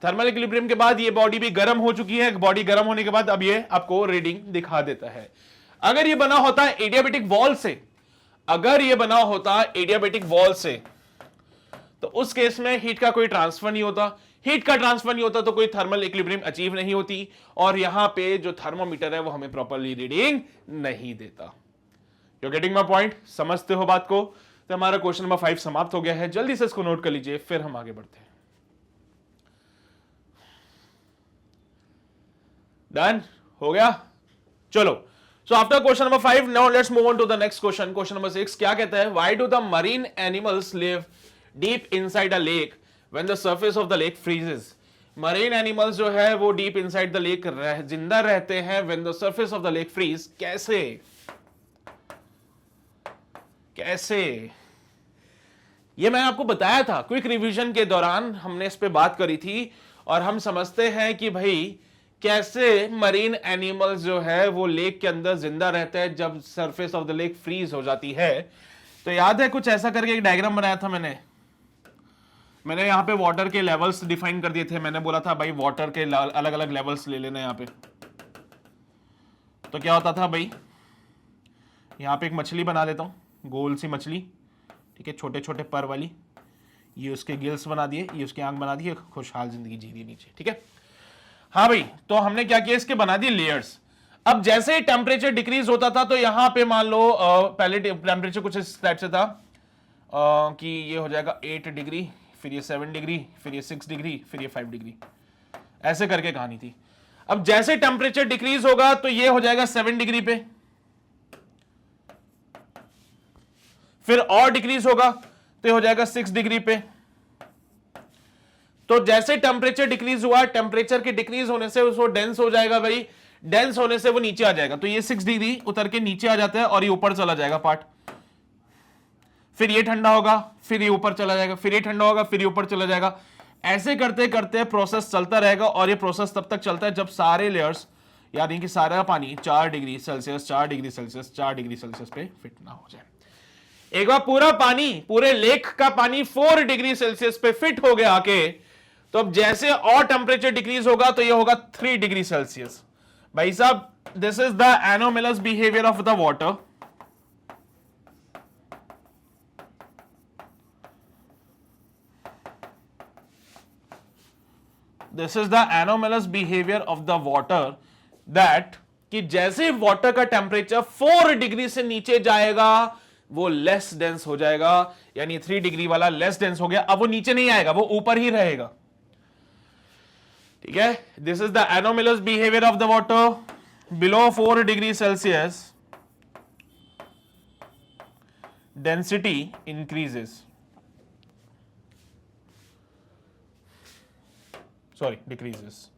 थर्मल इक्विलिब्रियम के बाद ये बॉडी भी गर्म हो चुकी है, बॉडी गर्म होने के बाद अब ये आपको रीडिंग दिखा देता है। अगर ये बना होता एडियाबेटिक वॉल से, अगर ये बना होता एडियाबेटिक वॉल से, तो उस केस में हीट का कोई ट्रांसफर नहीं होता, हीट का ट्रांसफर नहीं होता तो कोई थर्मल इक्विलिब्रियम अचीव नहीं होती, और यहां पे जो थर्मोमीटर है वो हमें प्रॉपरली रीडिंग नहीं देता। You getting my point? समझते हो बात को? तो हमारा क्वेश्चन नंबर 5 समाप्त हो गया है, जल्दी से इसको नोट कर लीजिए, फिर हम आगे बढ़ते हैं। डन हो गया? चलो, so after question number 5 now let's move on to the next question. Question number 6 क्या कहता है? Why do the marine animals live deep inside a lake when the surface of the lake freezes? Marine animals जो है वो डीप इनसाइड द लेक जिंदा रहते हैं when the surface of the lake freeze. कैसे? कैसे? ये मैं आपको बताया था क्विक रिवीजन के दौरान, हमने इस पे बात करी थी, और हम समझते हैं कि भाई कैसे मरीन एनिमल्स जो है वो लेक के अंदर जिंदा रहते हैं जब surface of the lake freeze हो जाती है। तो याद है कुछ ऐसा करके एक डायग्राम बनाया था मैंने यहां पे वाटर के लेवल्स डिफाइन कर दिए थे। मैंने बोला था भाई वाटर के अलग अलग लेवल्स ले लेना यहां पे। तो क्या होता था भाई, यहां पे एक मछली बना देता हूं, गोल सी मछली, ठीक है, छोटे छोटे पर वाली, ये उसके गिल्स बना दिए, ये उसके आंख बना दिए, खुशहाल जिंदगी जी रही नीचे, ठीक है। हाँ भाई, तो हमने क्या किया, इसके बना दिए लेयर्स। अब जैसे ही टेम्परेचर डिक्रीज होता था तो यहां पे मान लो पहले टेम्परेचर कुछ इस टाइप से था कि ये हो जाएगा 8 डिग्री, फिर ये 7 डिग्री, फिर ये 6 डिग्री, फिर ये 5 डिग्री, ऐसे करके कहानी थी। अब जैसे टेम्परेचर डिक्रीज होगा तो ये हो जाएगा 7 डिग्री पे, फिर और डिक्रीज होगा तो ये हो जाएगा 6 डिग्री पे। तो जैसे टेम्परेचर डिक्रीज हुआ, टेम्परेचर के डिक्रीज होने से उसको डेंस हो जाएगा भाई, डेंस होने से वो नीचे आ जाएगा, तो ये 6 डिग्री उतर के नीचे आ जाता है और ये ऊपर चला जाएगा पार्ट। फिर ये ठंडा होगा, फिर ये ऊपर चला जाएगा, फिर ये ठंडा होगा, फिर ये ऊपर चला जाएगा। ऐसे करते करते प्रोसेस चलता रहेगा, और ये प्रोसेस तब तक चलता है जब सारे लेयर्स, यानी कि सारा पानी 4 degree Celsius 4 degree Celsius 4 degree Celsius पे फिट ना हो जाए। एक बार पूरा पानी, पूरे लेक का पानी 4 डिग्री सेल्सियस पे फिट हो गया आके, तो अब जैसे और टेम्परेचर डिक्रीज होगा तो ये होगा 3 डिग्री सेल्सियस। भाई साहब, this is the anomalous behaviour of the water. This is the anomalous behaviour of the water, that कि जैसे वाटर का टेम्परेचर 4 डिग्री से नीचे जाएगा वो लेस डेंस हो जाएगा, यानी 3 डिग्री वाला लेस डेंस हो गया, अब वो नीचे नहीं आएगा, वो ऊपर ही रहेगा, ठीक है। This is the anomalous behaviour of the water. Below 4 degree Celsius density increases, sorry decreases,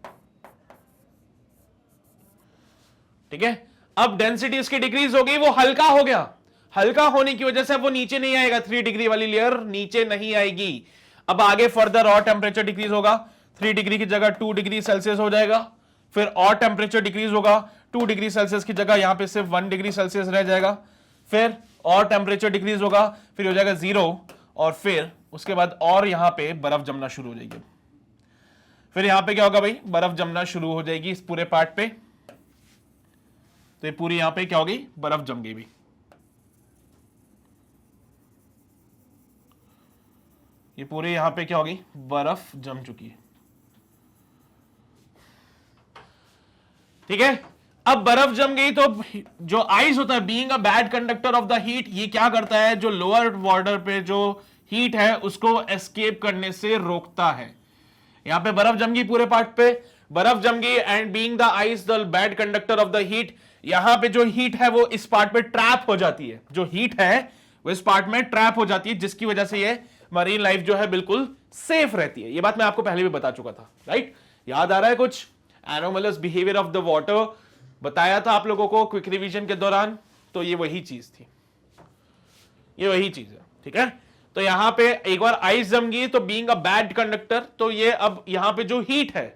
ठीक है। अब डेंसिटी इसकी डिक्रीज हो गई, वो हल्का हो गया, हल्का होने की वजह से वो नीचे नहीं आएगा, 3 डिग्री वाली लेयर नीचे नहीं आएगी। अब आगे फर्दर और टेम्परेचर डिक्रीज होगा, 3 डिग्री की जगह 2 डिग्री सेल्सियस हो जाएगा, फिर और टेम्परेचर डिक्रीज होगा, 2 डिग्री सेल्सियस की जगह यहां पे सिर्फ 1 डिग्री सेल्सियस रह जाएगा, फिर और टेम्परेचर डिक्रीज होगा, फिर हो जाएगा 0, और फिर उसके बाद और यहां पे बर्फ जमना शुरू हो जाएगी। फिर यहां पे क्या होगा भाई, बर्फ जमना शुरू हो जाएगी इस पूरे पार्ट पे, तो ये पूरी यहां पे क्या हो गई, बर्फ जम गई भी। ये पूरे यहां पे क्या हो गई, बर्फ जम चुकी है, ठीक है। अब बर्फ जम गई तो जो आइस होता है, being a bad conductor of the heat, ये क्या करता है, जो लोअर वाटर पे जो हीट है उसको एस्केप करने से रोकता है। यहां पे बर्फ जम गई, पूरे पार्ट पे बर्फ जम गई, and being the ice the bad conductor of the heat, यहां पे जो हीट है वो इस पार्ट पे ट्रैप हो जाती है, जो हीट है वो इस पार्ट में ट्रैप हो जाती है, जिसकी वजह से ये मरीन लाइफ जो है बिल्कुल सेफ रहती है। ये बात मैं आपको पहले भी बता चुका था, राइट? याद आ रहा है कुछ? Anomalous behaviour of the water बताया था आप लोगों को क्विक रिवीजन के दौरान, तो ये वही चीज थी, ये वही चीज है, ठीक है। तो यहां पे एक बार आइस जम गई तो बीइंग अ बैड कंडक्टर, तो ये अब यहां पे जो हीट है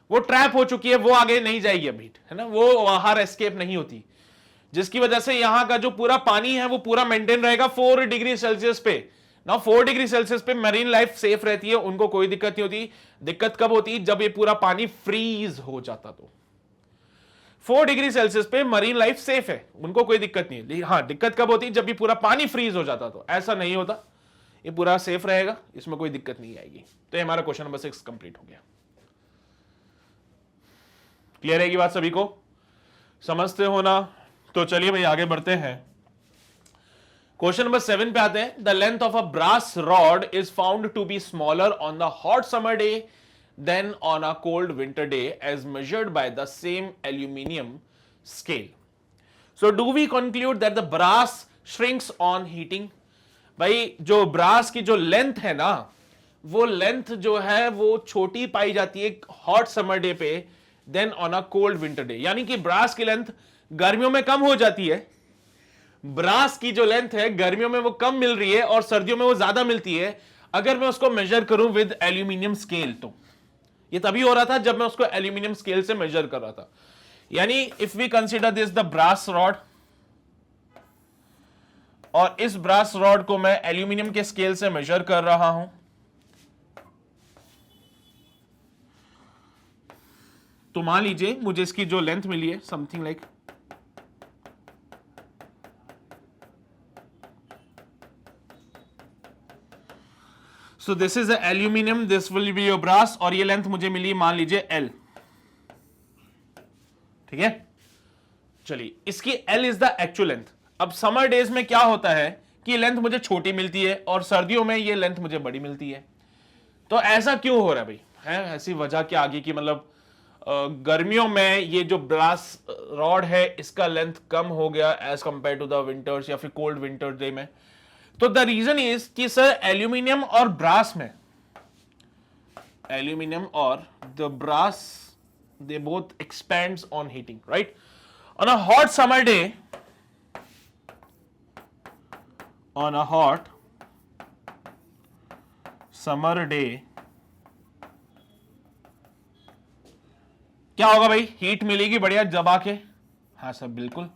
वो ट्रैप हो चुकी है, वो आगे नहीं जाएगी अब हीट, है ना, वो बाहर एस्केप नहीं होती, जिसकी वजह से यहां का जो पूरा पानी है वो पूरा मेंटेन रहेगा 4 डिग्री सेल्सियस पे ना। 4 डिग्री सेल्सियस पे मरीन लाइफ सेफ रहती है, उनको कोई दिक्कत नहीं होती। दिक्कत कब होती, जब ये पूरा पानी फ्रीज हो जाता, तो 4 डिग्री सेल्सियस पे मरीन लाइफ सेफ है, उनको कोई दिक्कत नहीं है। हाँ, दिक्कत कब होती, जब ये पूरा पानी फ्रीज हो जाता, तो ऐसा नहीं होता, ये पूरा सेफ रहेगा, इसमें कोई दिक्कत नहीं आएगी। तो ये हमारा क्वेश्चन नंबर 6 कंप्लीट हो गया। क्लियर है कि बात सभी को? समझते हो ना? तो चलिए भाई आगे बढ़ते हैं। क्वेश्चन नंबर 7 पे आते हैं। The length of a brass rod is found to be smaller on the hot summer day than on a cold winter day as measured by the same aluminium scale. So do we conclude that the brass shrinks on heating? भाई जो ब्रास की जो लेंथ है ना, वो लेंथ जो है वो छोटी पाई जाती है हॉट समर डे पे than on a cold winter day. यानी कि ब्रास की लेंथ गर्मियों में कम हो जाती है, ब्रास की जो लेंथ है गर्मियों में वो कम मिल रही है और सर्दियों में वो ज्यादा मिलती है अगर मैं उसको मेजर करूं विद एल्यूमिनियम स्केल। तो ये तभी हो रहा था जब मैं उसको एल्यूमिनियम स्केल से मेजर कर रहा था। यानी if we consider this the brass rod, और इस ब्रास रॉड को मैं एल्यूमिनियम के स्केल से मेजर कर रहा हूं, तो मान लीजिए मुझे इसकी जो लेंथ मिली है something like so this is aluminium, this will be your brass, और ये लेंथ मुझे मिली मान लीजिए L। ठीक है, चलिए इसकी L is the actual length. अब समर डेज में क्या होता है कि लेंथ मुझे छोटी मिलती है और सर्दियों में ये लेंथ मुझे बड़ी मिलती है। तो ऐसा क्यों हो रहा है भाई? है ऐसी वजह क्या आगे की, मतलब गर्मियों में ये जो ब्रास रॉड है इसका लेंथ कम हो गया as compare to the winters या फिर कोल्ड विंटर डे में। तो द रीजन इज कि सर एल्यूमिनियम और ब्रास में, एल्यूमिनियम और the brass they both expands on heating, right? On a hot summer day, on a hot summer day क्या होगा भाई? हीट मिलेगी बढ़िया दबा के। हाँ सर बिल्कुल,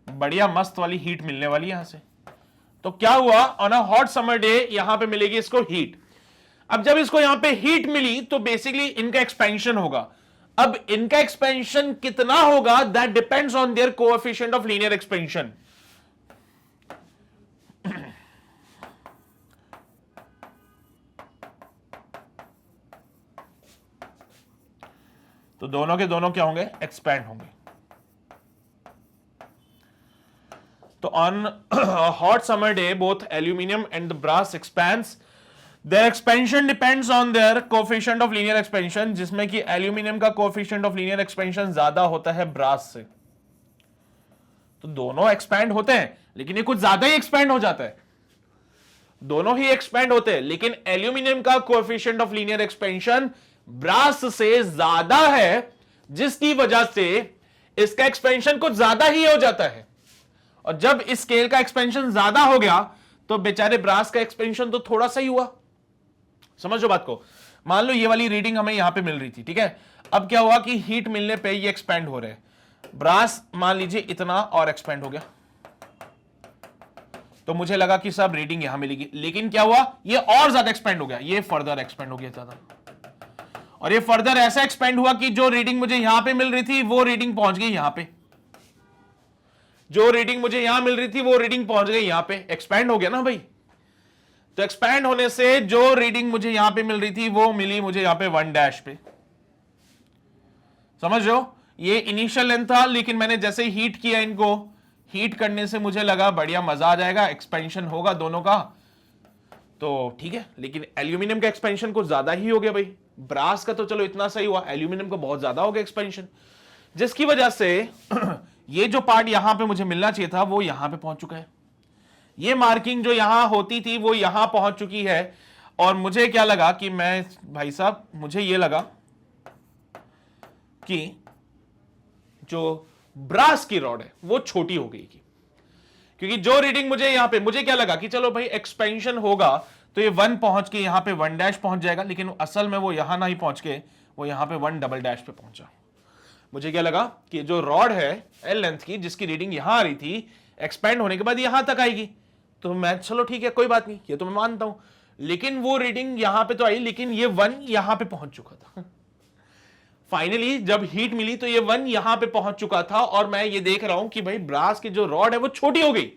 बढ़िया मस्त वाली हीट मिलने वाली है यहां से। तो क्या हुआ, on a hot summer day यहां पे मिलेगी इसको हीट। अब जब इसको यहां पे हीट मिली तो बेसिकली इनका एक्सपेंशन होगा। अब इनका एक्सपेंशन कितना होगा that depends on their coefficient of linear expansion. तो दोनों के दोनों क्या होंगे? एक्सपैंड होंगे। तो on hot summer day both aluminium and the brass expands, their expansion depends on their coefficient of linear expansion, जिसमें कि एल्यूमिनियम का कोएफिशिएंट ऑफ लीनियर एक्सपेंशन ज्यादा होता है ब्रास से। तो दोनों एक्सपैंड होते हैं लेकिन ये कुछ ज्यादा ही एक्सपैंड हो जाता है। दोनों ही एक्सपैंड होते हैं लेकिन एल्यूमिनियम का coefficient of linear expansion brass से ज्यादा है, जिसकी वजह से इसका एक्सपेंशन कुछ ज्यादा ही हो जाता है। और जब इस स्केल का एक्सपेंशन ज्यादा हो गया तो बेचारे ब्रास का एक्सपेंशन तो थोड़ा सा ही हुआ। समझो बात को। मान लो ये वाली रीडिंग हमें यहां पे मिल रही थी, ठीक है। अब क्या हुआ कि हीट मिलने पे ये एक्सपेंड हो रहे हैं। ब्रास मान लीजिए इतना और एक्सपेंड हो गया, तो मुझे लगा कि सब रीडिंग यहां मिलेगी, लेकिन क्या हुआ, ये और ज्यादा एक्सपेंड हो गया, ये फर्दर एक्सपेंड हो गया ज्यादा। और ये फर्दर ऐसा एक्सपेंड हुआ कि जो रीडिंग मुझे यहां पे मिल रही थी वो रीडिंग पहुंच गई यहां पे। जो रीडिंग मुझे यहां मिल रही थी वो रीडिंग पहुंच गई यहां पे। एक्सपेंड हो गया ना भाई। तो एक्सपेंड होने से जो रीडिंग मुझे यहां पे मिल रही थी वो मिली मुझे यहां पे 1 डैश पे। समझ रहे हो? ये इनिशियल लेंथ था, लेकिन मैंने जैसे हीट किया, इनको हीट करने से मुझे लगा बढ़िया मजा आ जाएगा, एक्सपेंशन होगा दोनों का, तो ठीक है। लेकिन एल्यूमिनियम का एक्सपेंशन कुछ ज्यादा ही हो गया भाई। ब्रास का तो चलो इतना सही हुआ, एल्यूमिनियम का बहुत ज्यादा हो गया एक्सपेंशन, जिसकी वजह से ये जो पार्ट यहां पे मुझे मिलना चाहिए था वो यहां पे पहुंच चुका है। ये मार्किंग जो यहां होती थी वो यहां पहुंच चुकी है। और मुझे क्या लगा कि मैं, भाई साहब मुझे ये लगा कि जो ब्रास की रॉड है वो छोटी हो गई की, क्योंकि जो रीडिंग मुझे यहां पे, मुझे क्या लगा कि चलो भाई एक्सपेंशन होगा तो ये 1 पहुंच के यहां पे 1 डैश पहुंच जाएगा, लेकिन असल में वो यहां नहीं पहुंच के वो यहां पे 1 डबल डैश पे पहुंचा। मुझे क्या लगा कि जो रॉड है एल लेंथ की, जिसकी रीडिंग यहां आ रही थी, एक्सपेंड होने के बाद यहां तक आएगी, तो मैं चलो ठीक है कोई बात नहीं, ये तो मैं मानता हूं। लेकिन वो रीडिंग यहां पे तो आई, लेकिन ये 1 यहां पे पहुंच चुका था। फाइनली जब हीट मिली तो ये 1 यहां पे पहुंच चुका था, और मैं ये देख रहा हूं कि भाई ब्रास की जो रॉड है वो छोटी हो गई।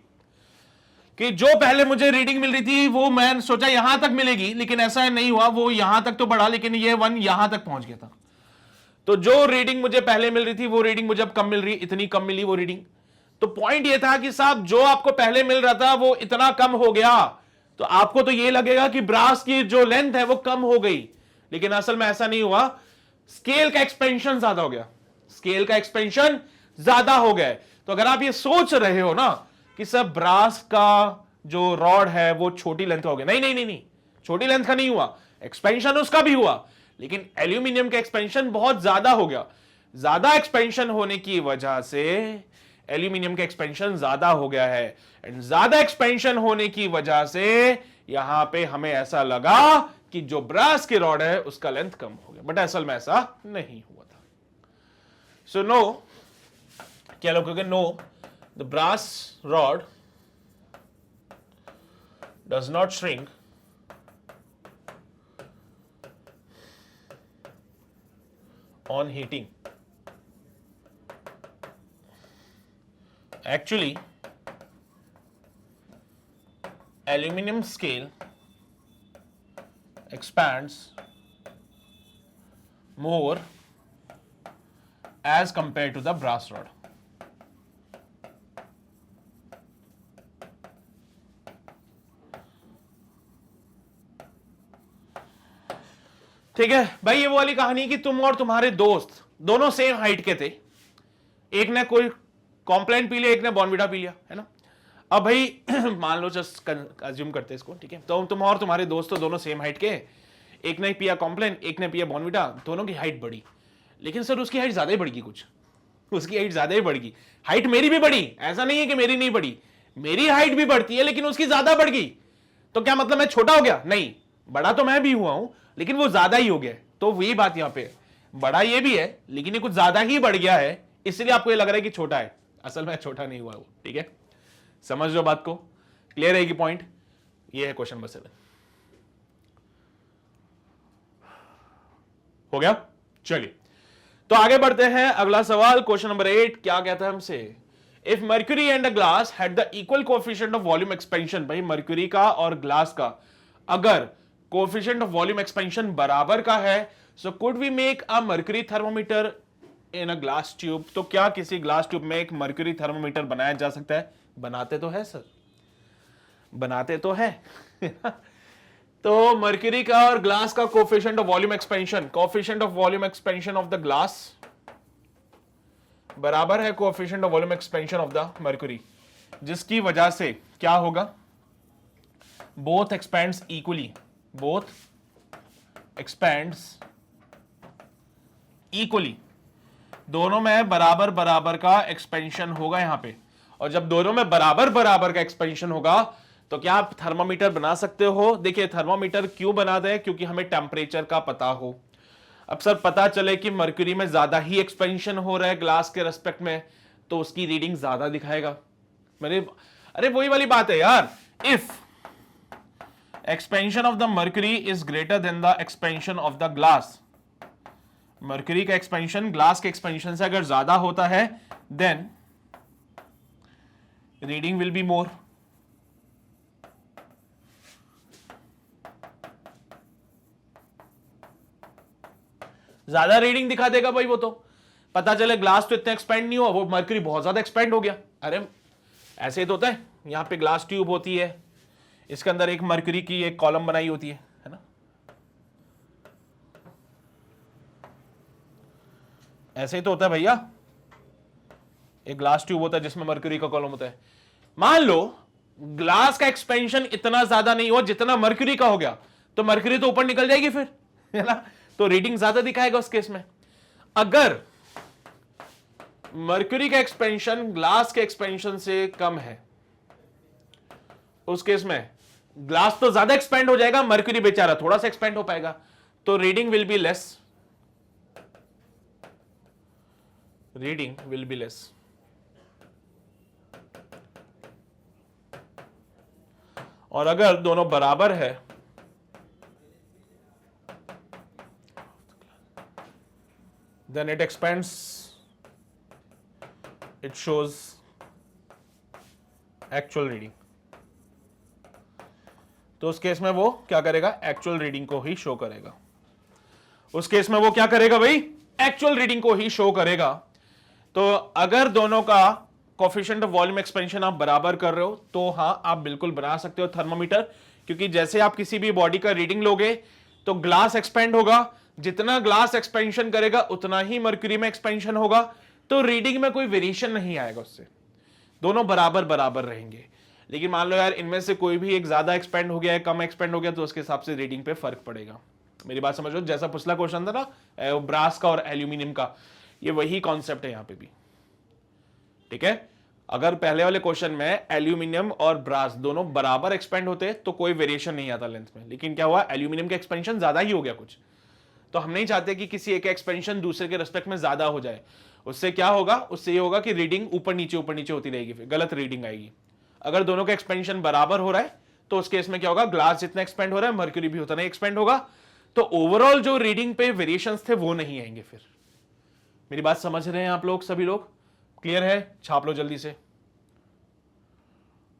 कि जो पहले मुझे रीडिंग मिल रही थी वो मैं सोचा यहां तक मिलेगी, लेकिन ऐसा नहीं हुआ, वो यहां तक तो बढ़ा लेकिन ये 1 यहां तक पहुंच गया था। तो जो रीडिंग मुझे पहले मिल रही थी वो रीडिंग मुझे अब कम मिल रही, इतनी कम मिली वो रीडिंग। तो पॉइंट ये था कि साहब जो आपको पहले मिल रहा था वो इतना कम हो गया, तो आपको तो ये लगेगा कि ब्रास की जो लेंथ है वो कम हो गई, लेकिन असल में ऐसा नहीं हुआ। स्केल का एक्सपेंशन ज्यादा हो गया, स्केल का एक्सपेंशन ज्यादा हो गया। तो अगर आप ये सोच रहे हो ना कि सब ब्रास का जो रॉड है वो छोटी लेंथ का हो गया, नहीं नहीं नहीं नहीं, छोटी लेंथ का नहीं हुआ, एक्सपेंशन उसका भी हुआ, लेकिन एल्यूमिनियम का एक्सपेंशन बहुत ज्यादा हो गया। ज्यादा एक्सपेंशन होने की वजह से एल्यूमिनियम का एक्सपेंशन ज्यादा हो गया है, एंड ज्यादा एक्सपेंशन होने की वजह से यहां पे हमें ऐसा लगा कि जो ब्रास की रॉड है उसका लेंथ कम हो गया, बट असल में ऐसा नहीं हुआ था। सो नो, क्या लोग कहोगे? No, the brass rod does not shrink on heating. Actually, aluminum scale expands more as compared to the brass rod. ठीक है भाई, ये वो वाली कहानी कि तुम और तुम्हारे दोस्त दोनों सेम हाइट के थे, एक ने कोई कॉम्प्लेन पी लिया, एक ने बॉर्नविटा पी लिया, है ना। अब भाई मान लो, जस्ट अज्यूम करते हैं इसको, ठीक है। तो तुम और तुम्हारे दोस्त तो दोनों सेम हाइट के, एक ने पिया कॉम्प्लेन, एक ने पिया बॉर्नविटा, दोनों की हाइट बढ़ी, लेकिन सर उसकी हाइट ज्यादा ही बढ़ गई, कुछ उसकी हाइट ज्यादा ही बढ़ गई। हाइट मेरी भी बढ़ी, ऐसा नहीं है कि मेरी नहीं बढ़ी, मेरी हाइट भी बढ़ती है, लेकिन उसकी ज्यादा बढ़ गई। तो क्या मतलब मैं छोटा हो गया? नहीं, बड़ा तो मैं भी हुआ हूं, लेकिन वो ज्यादा ही हो गया। तो वही बात यहां पे, बड़ा ये भी है लेकिन ये कुछ ज्यादा ही बढ़ गया है, इसलिए आपको ये लग रहा है कि छोटा है, असल में छोटा नहीं हुआ वो। ठीक है, समझ लो बात को, क्लियर है कि पॉइंट? ये है क्वेश्चन नंबर 7। हो गया, चलिए तो आगे बढ़ते हैं। अगला सवाल, क्वेश्चन नंबर 8 क्या कहता है हमसे? If mercury and a glass had the equal coefficient of volume expansion, भाई मर्क्यूरी का और ग्लास का अगर कोएफिशिएंट ऑफ वॉल्यूम एक्सपेंशन बराबर का है, so could we make a mercury thermometer in a glass tube? तो क्या किसी ग्लास ट्यूब में एक मर्क्यूरी थर्मोमीटर बनाया जा सकता है? बनाते तो है सर, बनाते तो है तो मर्क्यूरी का और ग्लास का coefficient of volume expansion, coefficient of volume expansion of the glass बराबर है coefficient of volume expansion of the mercury, जिसकी वजह से क्या होगा? Both expends equally, both expends equally, दोनों में बराबर बराबर का एक्सपेंशन होगा यहां पे। और जब दोनों में बराबर बराबर का एक्सपेंशन होगा तो क्या आप थर्मोमीटर बना सकते हो? देखिए थर्मोमीटर क्यों बनाते हैं? क्योंकि हमें टेम्परेचर का पता हो। अब सर पता चले कि मर्क्यूरी में ज्यादा ही एक्सपेंशन हो रहा है ग्लास के रेस्पेक्ट में, तो उसकी रीडिंग ज्यादा दिखाएगा। मेरे अरे वही वाली बात है यार, if expansion of the mercury is greater than the expansion of the glass, mercury का एक्सपेंशन ग्लास के एक्सपेंशन से अगर ज्यादा होता है, then reading will be more. ज्यादा रीडिंग दिखा देगा भाई, वो तो पता चले ग्लास तो इतना एक्सपेंड नहीं हुआ, वो मर्क्यूरी बहुत ज्यादा एक्सपेंड हो गया। अरे ऐसे ही तो होता है, यहां पे ग्लास ट्यूब होती है, इसके अंदर एक मर्क्यूरी की एक कॉलम बनाई होती है ना, ऐसे ही तो होता है भैया। एक ग्लास ट्यूब होता है जिसमें मर्क्यूरी का कॉलम होता है। मान लो ग्लास का एक्सपेंशन इतना ज्यादा नहीं हुआ जितना मर्क्यूरी का हो गया, तो मर्क्यूरी तो ऊपर निकल जाएगी फिर, है ना, तो रीडिंग ज्यादा दिखाएगा उस केस में। अगर मर्क्यूरी का एक्सपेंशन ग्लास के एक्सपेंशन से कम है, उस केस में ग्लास तो ज्यादा एक्सपेंड हो जाएगा, मर्क्यूरी बेचारा थोड़ा सा एक्सपेंड हो पाएगा, तो reading will be less, reading will be less. और अगर दोनों बराबर है, then it expands, it shows actual reading। तो उस केस में वो क्या करेगा, एक्चुअल रीडिंग को ही शो करेगा। उस केस में वो क्या करेगा भाई, एक्चुअल रीडिंग को ही शो करेगा। तो अगर दोनों का कोफिशिएंट ऑफ वॉल्यूम एक्सपेंशन आप बराबर कर रहे हो तो हां आप बिल्कुल बना सकते हो थर्मोमीटर, क्योंकि जैसे आप किसी भी बॉडी का रीडिंग लोगे तो ग्लास एक्सपेंड होगा, जितना ग्लास एक्सपेंशन करेगा उतना ही मर्क्यूरी में एक्सपेंशन होगा, तो रीडिंग में कोई वेरिएशन नहीं आएगा उससे, दोनों बराबर बराबर रहेंगे। लेकिन मान लो यार इनमें से कोई भी एक ज्यादा एक्सपेंड हो गया है, कम एक्सपेंड हो गया, तो उसके हिसाब से रीडिंग पे फर्क पड़ेगा। मेरी बात समझ लो, जैसा पिछला क्वेश्चन था ना ब्रास का और एल्यूमिनियम का, ये वही कॉन्सेप्ट है यहां पे भी, ठीक है। अगर पहले वाले क्वेश्चन में एल्यूमिनियम और ब्रास दोनों बराबर एक्सपेंड होते तो कोई वेरिएशन नहीं आता लेंथ में, लेकिन क्या हुआ, एल्यूमिनियम का एक्सपेंशन ज्यादा ही हो गया कुछ, तो हम नहीं चाहते कि किसी एक एक्सपेंशन दूसरे के रिस्पेक्ट में ज्यादा हो जाए। उससे क्या होगा, उससे ये होगा कि रीडिंग ऊपर नीचे होती रहेगी, फिर गलत रीडिंग आएगी। अगर दोनों का एक्सपेंशन बराबर हो रहा है तो उस केस में क्या होगा, ग्लास जितना एक्सपेंड हो रहा है मर्क्यूरी भी उतना ही एक्सपेंड होगा, तो ओवरऑल जो रीडिंग पे वेरिएशंस थे वो नहीं आएंगे। फिर मेरी बात समझ रहे हैं आप लोग, सभी लोग क्लियर है? छाप लो जल्दी से,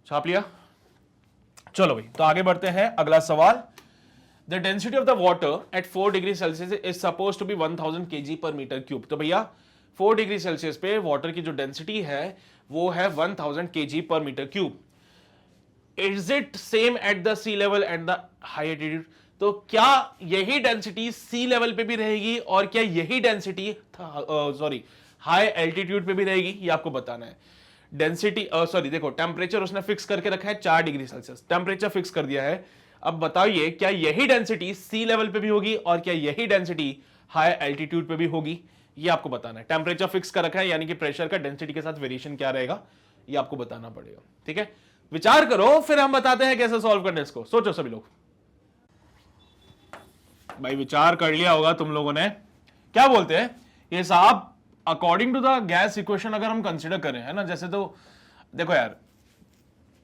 छाप लिया? चलो भाई, तो आगे बढ़ते हैं। अगला सवाल, the density of the water at 4 degree Celsius is suppose to be 1000 kg per metre cube. तो भैया 4 डिग्री सेल्सियस पे वाटर की जो डेंसिटी है वो है 1000 kg per metre cube. Is it same at the sea level and the high altitude? तो क्या यही डेंसिटी सी लेवल पे भी रहेगी और क्या यही डेंसिटी हाई एल्टीट्यूड पे भी रहेगी, ये आपको बताना है। डेंसिटी देखो टेम्परेचर उसने फिक्स करके रखा है 4 डिग्री सेल्सियस, टेम्परेचर फिक्स कर दिया है। अब बताइए क्या यही डेंसिटी सी लेवल पे भी होगी और क्या यही डेंसिटी हाई एल्टीट्यूड पे भी होगी, ये आपको बताना है। टेम्परेचर फिक्स कर रखा है, यानी कि प्रेशर का डेंसिटी के साथ वेरिएशन क्या रहेगा, ये आपको बताना पड़ेगा, ठीक है। विचार करो, फिर हम बताते हैं कैसे सॉल्व करना है इसको। सोचो सभी लोग, भाई विचार कर लिया होगा तुम लोगों ने। क्या बोलते हैं ये साहब, according to the gas equation अगर हम कंसिडर करें, है ना, जैसे तो देखो यार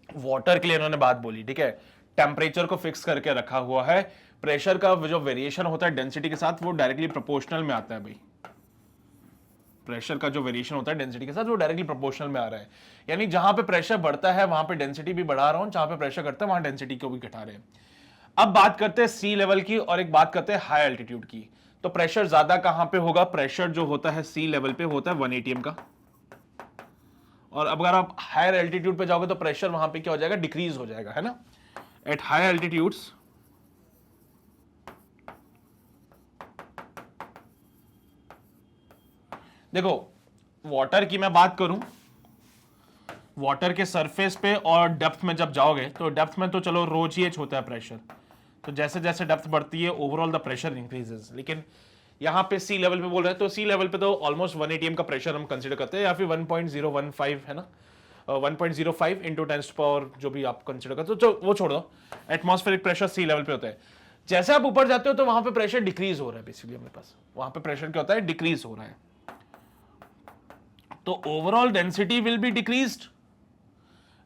वाटर के लिए इन्होंने बात बोली, ठीक है, टेम्परेचर को फिक्स करके रखा हुआ है, प्रेशर का जो वेरिएशन होता है डेंसिटी के साथ वो डायरेक्टली प्रोपोर्शनल में आता है भाई। प्रेशर का जो वेरिएशन होता है डेंसिटी के साथ वो डायरेक्टली प्रोपोर्शनल में आ रहा है, यानी जहां पे प्रेशर बढ़ता है वहां पे डेंसिटी भी बढ़ा रहा हूं, जहां पे प्रेशर घटता है वहां डेंसिटी को भी घटा रहे हैं। अब बात करते हैं सी लेवल की और एक बात करते हैं हाई एल्टीट्यूड की। तो प्रेशर ज्यादा कहां पे होगा, प्रेशर जो होता है सी लेवल पे होता है 1 atm का, और अब अगर आप हायर एल्टीट्यूड पे जाओगे तो प्रेशर वहां पे क्या हो जाएगा, डिक्रीज हो जाएगा, है ना। एट हाई एल्टीट्यूड्स देखो वाटर की मैं बात करूं, वाटर के सरफेस पे और डेप्थ में जब जाओगे तो डेप्थ में तो चलो रोज ही होता है प्रेशर, तो जैसे जैसे डेप्थ बढ़ती है ओवरऑल द प्रेशर इंक्रीजेस। लेकिन यहाँ पे सी लेवल पे बोल रहे हैं तो सी लेवल पे तो ऑलमोस्ट 1 atm का प्रेशर हम कंसीडर करते हैं, या फिर 1.015 है ना, 1.05 इंटू 10 पावर जो भी आप कंसीडर करते हो, तो वो छोड़ो, एटमॉस्फेरिक प्रेशर सी लेवल पे होता है। जैसे आप ऊपर जाते हो तो वहां पे प्रेशर डिक्रीज हो रहा है, बेसिकली हमारे पास वहां पे प्रेशर क्या होता है, डिक्रीज हो रहा है, तो overall density will B decreased.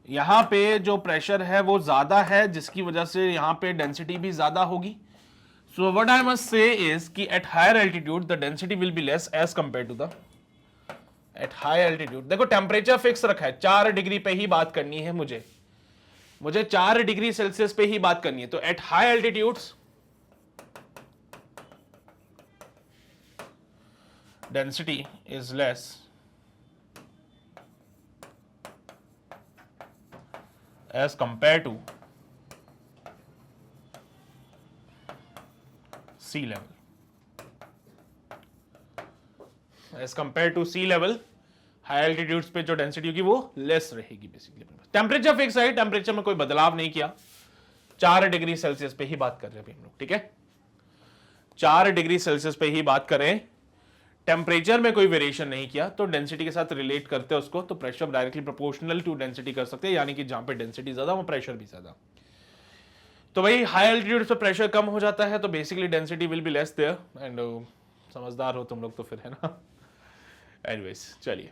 यहां पे जो प्रेशर है वो ज्यादा है, जिसकी वजह से यहां पे डेंसिटी भी ज्यादा होगी। So what I must say is कि at higher altitude the density will be less as compare to the at high altitude. देखो टेम्परेचर फिक्स रखा है, 4 डिग्री पे ही बात करनी है मुझे 4 डिग्री सेल्सियस पे ही बात करनी है। तो at high altitudes density is less as compared to sea level, as compared to sea level high altitudes पे जो डेंसिटी होगी वो लेस रहेगी बेसिकली। टेम्परेचर फिक्स है, टेम्परेचर में कोई बदलाव नहीं किया, 4 डिग्री सेल्सियस पे ही बात कर रहे हैं हम लोग, ठीक है, 4 डिग्री सेल्सियस पे ही बात करें, टेम्परेचर में कोई वेरिएशन नहीं किया, तो डेंसिटी के साथ रिलेट करते हैं उसको, तो pressure directly proportional to density कर सकते हैं, यानी कि जहां पे डेंसिटी ज्यादा वहां प्रेशर भी ज्यादा। तो भाई हाई एल्टीट्यूड पे प्रेशर कम हो जाता है तो basically density will be less there, and समझदार हो तुम लोग तो फिर, है ना। एनीवेज चलिए,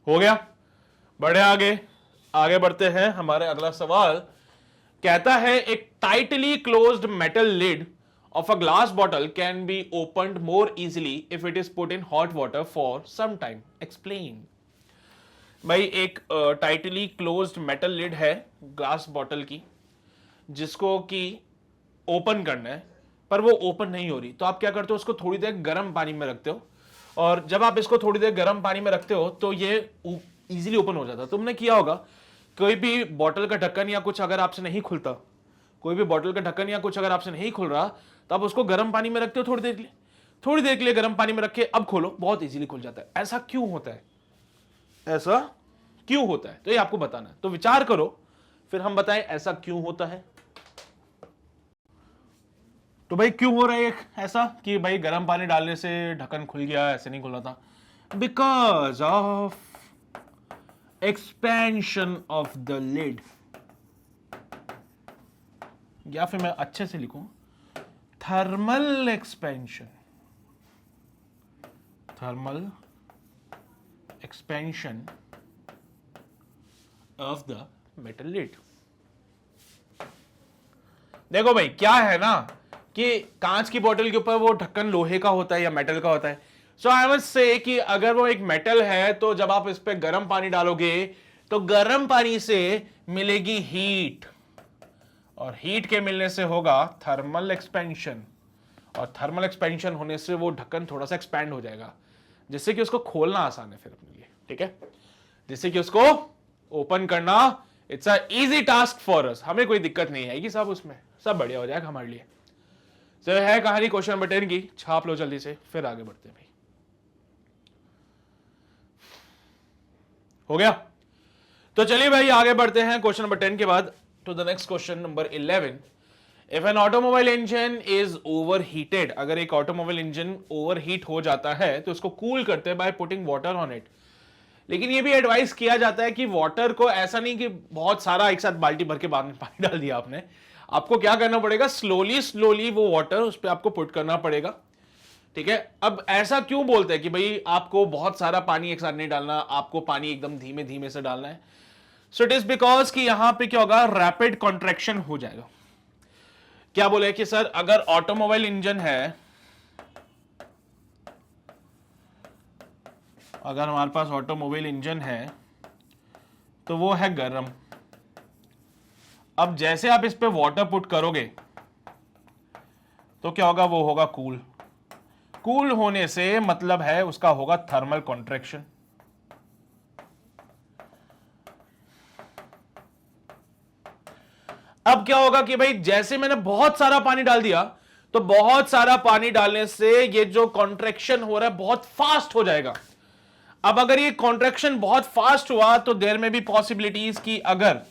हो गया, बढ़े आगे बढ़ते हैं। हमारे अगला सवाल कहता है एक tightly closed metal lid of a glass bottle can be opened more easily if it is put in hot water for some time. Explain. भाई एक टाइटली क्लोज्ड मेटल लिड है ग्लास बॉटल की, जिसको कि ओपन करना है, पर वो ओपन नहीं हो रही, तो आप क्या करते हो, उसको थोड़ी देर गर्म पानी में रखते हो, और जब आप इसको थोड़ी देर गर्म पानी में रखते हो तो ये इजीली ओपन हो जाता है। तुमने किया होगा, कोई भी बॉटल का ढक्कन या कुछ अगर आपसे नहीं खुलता, कोई भी बॉटल का ढक्कन या कुछ अगर आपसे नहीं खुल रहा, तो आप उसको गर्म पानी में रखते हो थोड़ी देर के लिए, थोड़ी देर के लिए गर्म पानी में रख के अब खोलो, बहुत इजीली खुल जाता है। ऐसा क्यों होता है, ऐसा क्यों होता है, तो ये आपको बताना है। तो विचार करो, फिर हम बताएं ऐसा क्यों होता है। तो भाई क्यों हो रहा है ऐसा कि भाई गर्म पानी डालने से ढक्कन खुल गया, ऐसे नहीं खुला था? Because of expansion of the lid, या फिर मैं अच्छे से लिखूं, thermal expansion, thermal expansion of the metal lid. देखो भाई क्या है ना कि कांच की बोतल के ऊपर वो ढक्कन लोहे का होता है या मेटल का होता है। सो आई मस्ट से कि अगर वो एक मेटल है तो जब आप इस पे गर्म पानी डालोगे तो गर्म पानी से मिलेगी हीट, और हीट के मिलने से होगा थर्मल एक्सपेंशन, और थर्मल एक्सपेंशन होने से वो ढक्कन थोड़ा सा एक्सपैंड हो जाएगा, जिससे कि उसको खोलना आसान है फिर अपने लिए, ठीक है, जिससे कि उसको ओपन करना it's a easy task for us, हमें कोई दिक्कत नहीं आएगी साहब, उसमें सब बढ़िया हो जाएगा हमारे लिए। तो है कहानी क्वेश्चन नंबर 10 की, छाप लो जल्दी से, फिर आगे बढ़ते हैं भाई। हो गया? तो चलिए भाई आगे बढ़ते हैं क्वेश्चन नंबर 10 के बाद to the next question number 11। If an automobile engine is overheated, अगर एक ऑटोमोबाइल इंजन ओवरहीट हो जाता है तो उसको कूल करते हैं by putting water on it. लेकिन ये भी एडवाइस किया जाता है कि वाटर को ऐसा नहीं कि बहुत सारा एक साथ बाल्टी भर के पानी डाल दिया आपने, आपको क्या करना पड़ेगा, स्लोली स्लोली वो वाटर उस पर आपको पुट करना पड़ेगा, ठीक है। अब ऐसा क्यों बोलते हैं कि भाई आपको बहुत सारा पानी एक साथ नहीं डालना, आपको पानी एकदम धीमे धीमे से डालना है? सो इट इज बिकॉज कि यहां पे क्या होगा, रैपिड कॉन्ट्रैक्शन हो जाएगा। क्या बोले कि सर अगर ऑटोमोबाइल इंजन है, अगर हमारे पास ऑटोमोबाइल इंजन है तो वो है गर्म, अब जैसे आप इस पे वाटर पुट करोगे तो क्या होगा, वो होगा कूल। कूल होने से मतलब है उसका होगा थर्मल कॉन्ट्रैक्शन। अब क्या होगा कि भाई जैसे मैंने बहुत सारा पानी डाल दिया, तो बहुत सारा पानी डालने से ये जो कॉन्ट्रैक्शन हो रहा है बहुत फास्ट हो जाएगा। अब अगर ये कॉन्ट्रैक्शन बहुत फास्ट हुआ तो देयर में भी पॉसिबिलिटीज की अगर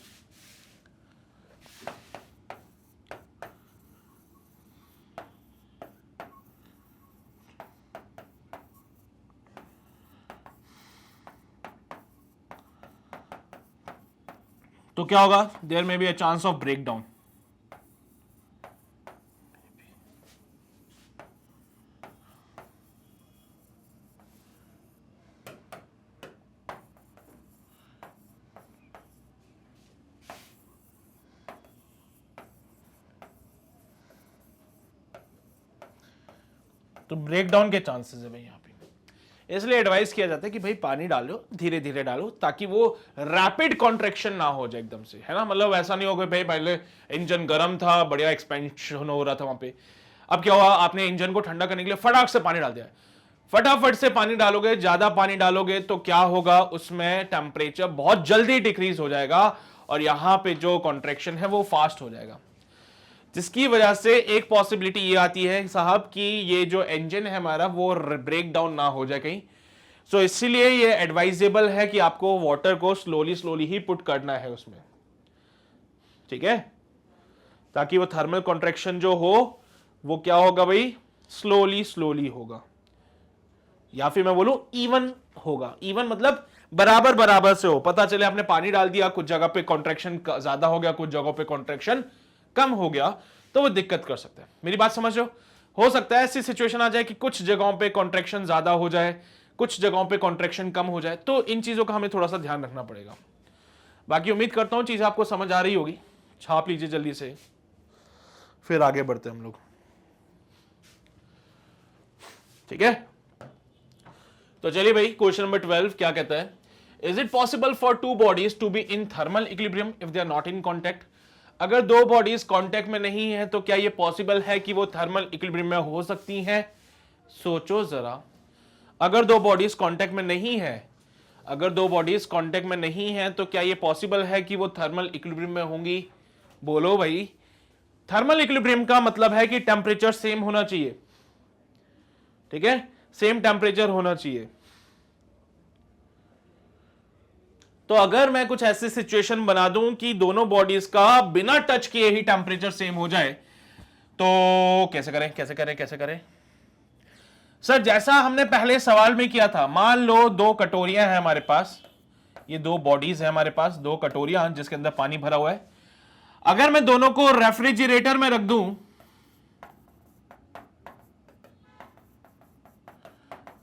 तो क्या होगा, there may be a chance of break down. तो ब्रेक डाउन के चांसेस है भाई यहाँ पे, इसलिए एडवाइस किया जाता है कि भाई पानी डालो, धीरे धीरे डालो, ताकि वो रैपिड कॉन्ट्रैक्शन ना हो जाए एकदम से, है ना। मतलब ऐसा नहीं होगा भाई पहले इंजन गर्म था, बढ़िया एक्सपेंशन हो रहा था वहां पे, अब क्या हुआ, आपने इंजन को ठंडा करने के लिए फटाक से पानी डाल दिया। फटाफट से पानी डालोगे, ज्यादा पानी डालोगे तो क्या होगा, उसमें टेम्परेचर बहुत जल्दी डिक्रीज हो जाएगा और यहां पे जो कॉन्ट्रैक्शन है वो फास्ट हो जाएगा, जिसकी वजह से एक पॉसिबिलिटी ये आती है साहब कि ये जो इंजन है हमारा वो ब्रेक डाउन ना हो जाए कहीं। सो इसीलिए ये एडवाइजेबल है कि आपको वाटर को स्लोली स्लोली ही पुट करना है उसमें, ठीक है, ताकि वो थर्मल कॉन्ट्रैक्शन जो हो वो क्या होगा भाई, स्लोली स्लोली होगा, या फिर मैं बोलूं इवन होगा। इवन मतलब बराबर बराबर से हो, पता चले आपने पानी डाल दिया, कुछ जगह पे कॉन्ट्रैक्शन ज्यादा हो गया, कुछ जगहों पे कॉन्ट्रैक्शन कम हो गया, तो वो दिक्कत कर सकता है। मेरी बात समझ रहे हो सकता है ऐसी सिचुएशन आ जाए कि कुछ जगहों पे कॉन्ट्रैक्शन ज्यादा हो जाए, कुछ जगहों पे कॉन्ट्रैक्शन कम हो जाए, तो इन चीजों का हमें थोड़ा सा ध्यान रखना पड़ेगा। बाकी उम्मीद करता हूं चीजें आपको समझ आ रही होगी, छाप लीजिए जल्दी से, फिर आगे बढ़ते हम लोग, ठीक है। तो चलिए भाई क्वेश्चन नंबर 12 क्या कहता है, is it possible for two bodies to be in thermal equilibrium if they are not in contact. अगर दो बॉडीज कांटेक्ट में नहीं है तो क्या ये पॉसिबल है कि वो थर्मल इक्विलिब्रियम में हो सकती हैं? सोचो जरा। अगर दो बॉडीज कांटेक्ट में नहीं है, अगर दो बॉडीज कांटेक्ट में नहीं है तो क्या ये पॉसिबल है कि वो थर्मल इक्विलिब्रियम में होंगी? बोलो भाई। थर्मल इक्विलिब्रियम का मतलब है कि टेम्परेचर सेम होना चाहिए, ठीक है, सेम टेम्परेचर होना चाहिए। तो अगर मैं कुछ ऐसी सिचुएशन बना दूं कि दोनों बॉडीज का बिना टच किए ही टेम्परेचर सेम हो जाए, तो कैसे करें कैसे करें कैसे करें? सर जैसा हमने पहले सवाल में किया था, मान लो दो कटोरियां हैं हमारे पास, ये दो बॉडीज है हमारे पास, दो कटोरियां जिसके अंदर पानी भरा हुआ है। अगर मैं दोनों को रेफ्रिजरेटर में रख दूं,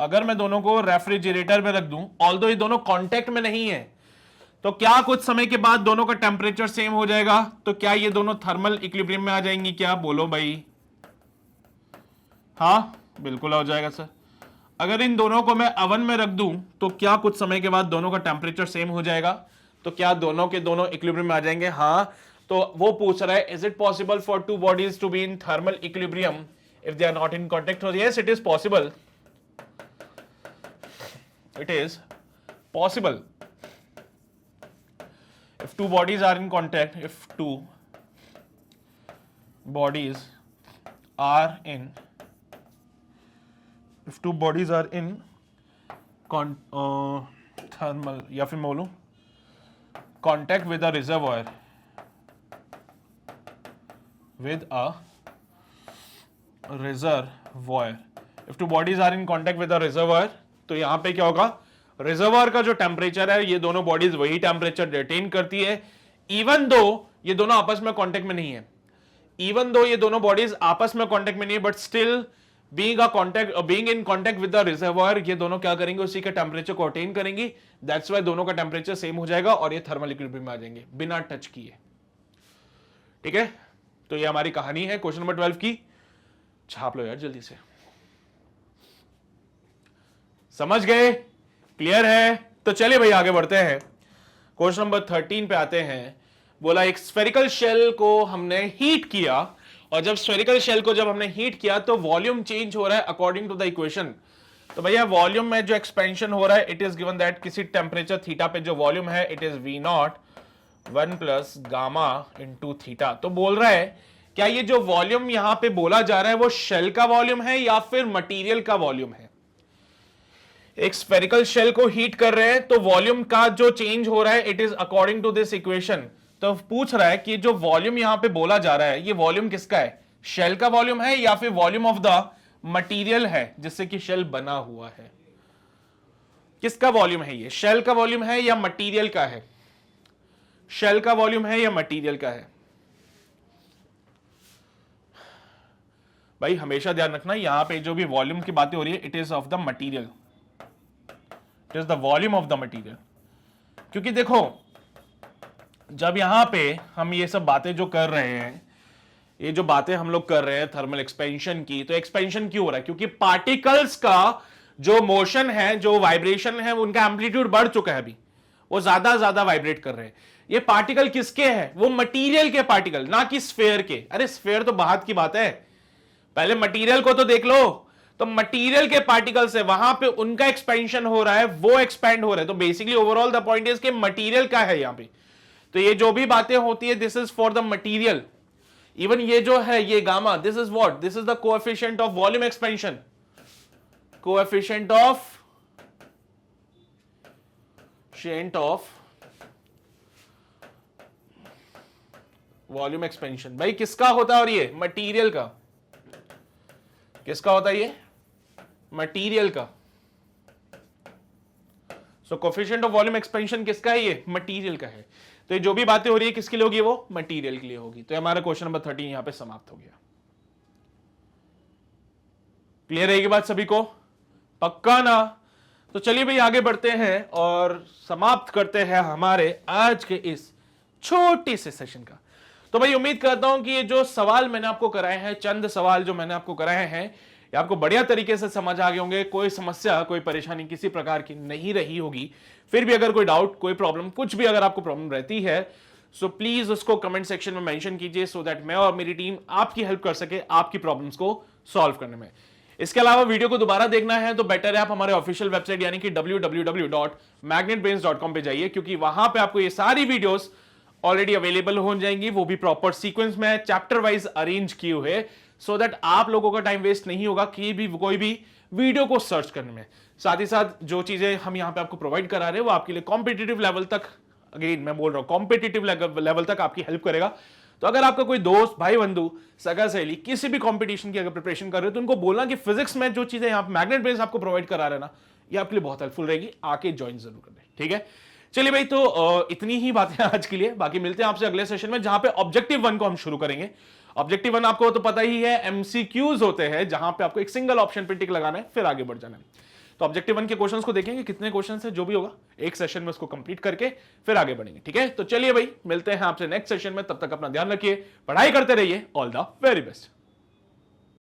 अगर मैं दोनों को रेफ्रिजरेटर में रख दूं, ऑल्दो ये दोनों कांटेक्ट में नहीं है, तो क्या कुछ समय के बाद दोनों का टेम्परेचर सेम हो जाएगा? तो क्या ये दोनों थर्मल इक्विलिब्रियम में आ जाएंगी? क्या बोलो भाई? हाँ बिल्कुल हो जाएगा सर। अगर इन दोनों को मैं ओवन में रख दूं तो क्या कुछ समय के बाद दोनों का टेम्परेचर सेम हो जाएगा? तो क्या दोनों के दोनों इक्विलिब्रियम में आ जाएंगे? हाँ। तो वो पूछ रहा है, is it possible for two bodies to be in thermal equilibrium if they are not in contact? Yes it is possible, it is possible if two bodies are in contact, if two bodies are in thermal या फिर मैं बोलूं contact with a reservoir, if two bodies are in contact with a reservoir, तो यहां पे क्या होगा? रिजर्वायर का जो टेम्परेचर है, ये दोनों बॉडीज वही टेम्परेचर रिटेन करती है, इवन दो ये दोनों आपस में कांटेक्ट में नहीं है, इवन दो ये दोनों बॉडीज आपस में कांटेक्ट में नहीं है, but still being in contact with the reservoir, ये दोनों क्या करेंगे? उसी के टेम्परेचर को अटेन करेंगी। दैट्स वाई दोनों का टेम्परेचर सेम हो जाएगा और ये थर्मल इक्विलिब्रियम में आ जाएंगे बिना टच किए। ठीक है, तो ये हमारी कहानी है क्वेश्चन नंबर 12 की। छाप लो यार जल्दी से। समझ गए? क्लियर है? तो चलिए भाई आगे बढ़ते हैं, क्वेश्चन नंबर 13 पे आते हैं। बोला एक स्फेरिकल शेल को हमने हीट किया, और जब स्फेरिकल शेल को जब हमने हीट किया तो वॉल्यूम चेंज हो रहा है अकॉर्डिंग टू द इक्वेशन। तो भैया वॉल्यूम में जो एक्सपेंशन हो रहा है, इट इज गिवन दैट किसी टेम्परेचर थीटा पे जो वॉल्यूम है it is V nought 1 plus gamma into theta. तो बोल रहा है क्या ये जो वॉल्यूम यहां पे बोला जा रहा है वो शेल का वॉल्यूम है या फिर मटीरियल का वॉल्यूम है? एक स्फेरिकल शेल को हीट कर रहे हैं तो वॉल्यूम का जो चेंज हो रहा है it is according to this equation. तो पूछ रहा है कि जो वॉल्यूम यहां पे बोला जा रहा है ये वॉल्यूम किसका है? शेल का वॉल्यूम है या फिर वॉल्यूम ऑफ द मटेरियल है जिससे कि शेल बना हुआ है? किसका वॉल्यूम है ये? शेल का वॉल्यूम है या मटेरियल का है? शेल का वॉल्यूम है या मटेरियल का है? भाई हमेशा ध्यान रखना यहां पे जो भी वॉल्यूम की बातें हो रही है it is of the material, it is the volume of the material. क्योंकि देखो जब यहां पे हम ये सब बातें जो कर रहे हैं, ये जो बातें हम लोग कर रहे हैं थर्मल एक्सपेंशन की, तो एक्सपेंशन क्यों हो रहा है? क्योंकि पार्टिकल्स का जो मोशन है, जो वाइब्रेशन है, उनका एम्पलीट्यूड बढ़ चुका है, अभी वो ज्यादा वाइब्रेट कर रहे हैं। ये पार्टिकल किसके हैं? वो मटेरियल के पार्टिकल, ना कि स्फेयर के। अरे स्फेयर तो बात की बात है, पहले मटेरियल को तो देख लो। तो मटेरियल के पार्टिकल्स है, वहां पे उनका एक्सपेंशन हो रहा है, वो एक्सपेंड हो रहा है। तो basically overall the point is कि मटेरियल का है यहां पे। तो ये जो भी बातें होती है this is for the material. Even ये जो है ये gamma, this is what? This is the coefficient of volume expansion, coefficient of volume expansion. भाई किसका होता है? और ये मटेरियल का। किसका होता है? ये मटेरियल का। सो कोएफिशिएंट ऑफ वॉल्यूम एक्सपेंशन किसका है? ये मटेरियल का है। तो ये जो भी बातें हो रही है किसके लिए होगी? वो मटेरियल के लिए होगी। तो हमारा क्वेश्चन नंबर 13 यहां पे समाप्त हो गया। क्लियर रहेगी बात सभी को? पक्का ना? तो चलिए भाई आगे बढ़ते हैं और समाप्त करते हैं हमारे आज के इस छोटे से सेशन का। तो भाई उम्मीद करता हूं कि ये जो सवाल मैंने आपको कराए हैं, चंद सवाल जो मैंने आपको कराए हैं, ये आपको बढ़िया तरीके से समझ आ गए होंगे। कोई समस्या, कोई परेशानी किसी प्रकार की नहीं रही होगी। फिर भी अगर कोई डाउट, कोई प्रॉब्लम, कुछ भी अगर आपको प्रॉब्लम रहती है, सो प्लीज उसको कमेंट सेक्शन में मेंशन कीजिए सो दैट मैं और मेरी टीम आपकी हेल्प कर सके आपकी प्रॉब्लम्स को सॉल्व करने में। इसके अलावा वीडियो को दोबारा देखना है तो बेटर है आप हमारे ऑफिशियल वेबसाइट यानी कि www.magnetbrains.com पे जाइए, क्योंकि वहां पे आपको ये सारी वीडियोस ऑलरेडी अवेलेबल हो जाएंगी, वो भी प्रॉपर सीक्वेंस में चैप्टर वाइज अरेंज किए हुए, सो दैट आप लोगों का टाइम वेस्ट नहीं होगा कोई भी वीडियो को सर्च करने में। साथ ही साथ जो चीजें हम यहां पे आपको प्रोवाइड करा रहे हैं वो आपके लिए कॉम्पिटिटिव लेवल तक, अगेन मैं बोल रहा हूं कॉम्पिटिटिव लेवल तक आपकी हेल्प करेगा। तो अगर आपका कोई दोस्त, भाई बंधु, सगा सहेली किसी भी कंपटीशन की अगर प्रिपरेशन कर रहे हो तो उनको बोलना कि फिजिक्स में जो चीजें यहाँ मैग्नेट ब्रेन्स आपको प्रोवाइड करा रहे हैं ना, ये आपके लिए बहुत हेल्पफुल रहेगी, आके ज्वाइन जरूर कर दें। ठीक है, चलिए भाई, तो इतनी ही बातें आज के लिए, बाकी मिलते हैं आपसे अगले सेशन में जहां पे ऑब्जेक्टिव 1 को हम शुरू करेंगे। ऑब्जेक्टिव 1 आपको तो पता ही है, एमसीक्यूज होते हैं जहां पे आपको एक सिंगल ऑप्शन पे टिक लगाना है फिर आगे बढ़ जाना है। तो ऑब्जेक्टिव 1 के क्वेश्चंस को देखेंगे, कितने क्वेश्चंस है जो भी होगा एक सेशन में उसको कंप्लीट करके फिर आगे बढ़ेंगे। ठीक है, तो चलिए भाई, मिलते हैं आपसे नेक्स्ट सेशन में, तब तक अपना ध्यान रखिए, पढ़ाई करते रहिए, ऑल द वेरी बेस्ट।